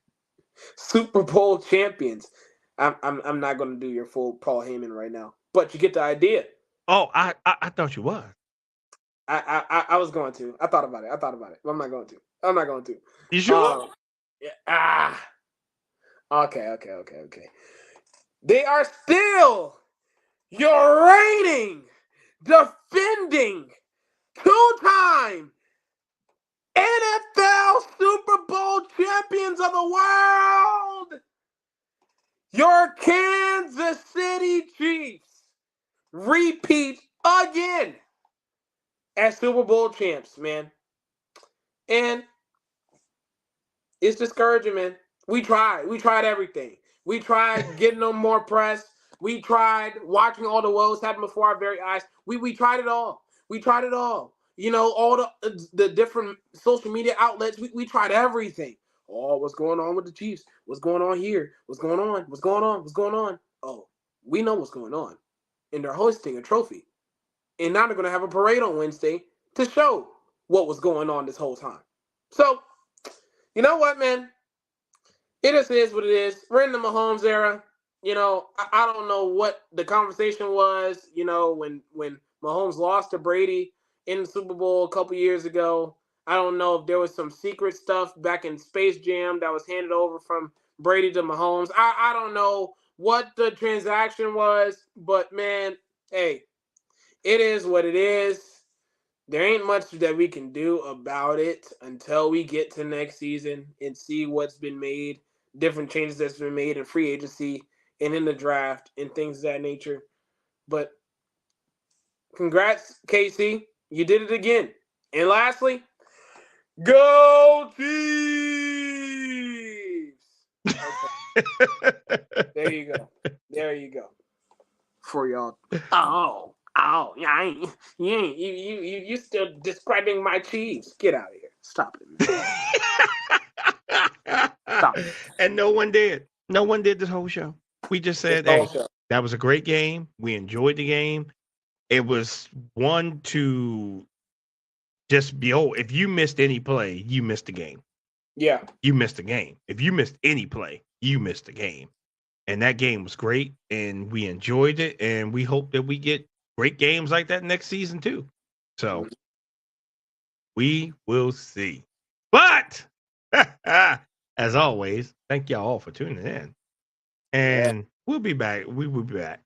Super Bowl champions. I'm not going to do your full Paul Heyman right now, but you get the idea. Oh, I thought you was. I was going to. I thought about it. But I'm not going to. You sure? Yeah. Okay. They are still your reigning, defending, two-time NFL Super Bowl champions of the world. Your Kansas City Chiefs repeat again as Super Bowl champs, man. And it's discouraging, man. We tried everything. We tried getting them more press. We tried watching all the woes happen before our very eyes. We tried it all. All the different social media outlets. We tried everything. Oh, what's going on with the Chiefs? What's going on here? What's going on? Oh, we know what's going on. And they're hosting a trophy. And now they're going to have a parade on Wednesday to show what was going on this whole time. So, You know what, man? It just is what it is. We're in the Mahomes era. I don't know what the conversation was. When Mahomes lost to Brady in the Super Bowl a couple years ago. I don't know if there was some secret stuff back in Space Jam that was handed over from Brady to Mahomes. I don't know what the transaction was, but man, hey, it is what it is. There ain't much that we can do about it until we get to next season and see what's been made, different changes that's been made in free agency and in the draft and things of that nature. But congrats, Casey. You did it again. And lastly, go Chiefs! Okay. There you go. There you go. For y'all. Oh, yeah, you still describing my Chiefs. Get out of here. Stop it. Stop it. And no one did. No one did this whole show. We just said, hey, that was a great game. We enjoyed the game. It was one to just behold. If you missed any play, you missed the game. Yeah. You missed the game. If you missed any play, you missed the game. And that game was great, and we enjoyed it, and we hope that we get great games like that next season too. So we will see. But as always, thank y'all all for tuning in. And we'll be back. We will be back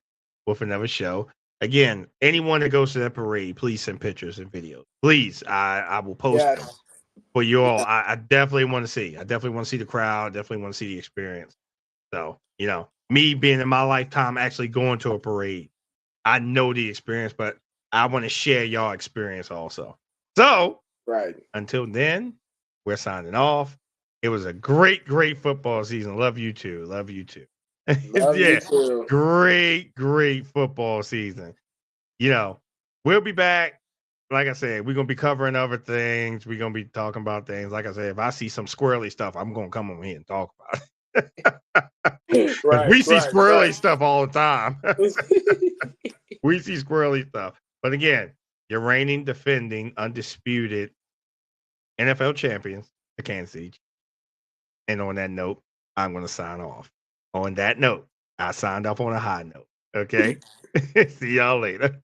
with another show. Again, anyone that goes to that parade, please send pictures and videos. Please, I will post them for you all. I definitely want to see. I definitely want to see the crowd. Definitely want to see the experience. So, me being in my lifetime actually going to a parade, I know the experience, but I want to share y'all experience also. So, until then, we're signing off. It was a great, great football season. Love you too. Love you too. Love you too. Great, great football season. We'll be back. Like I said, we're going to be covering other things. We're going to be talking about things. Like I said, if I see some squirrely stuff, I'm going to come over here and talk about it. We see squirrely stuff all the time. We see squirrely stuff. But again, you're reigning, defending, undisputed NFL champions, the Kansas City Chiefs. And on that note, I'm going to sign off. On that note, I signed off on a high note. Okay? See y'all later.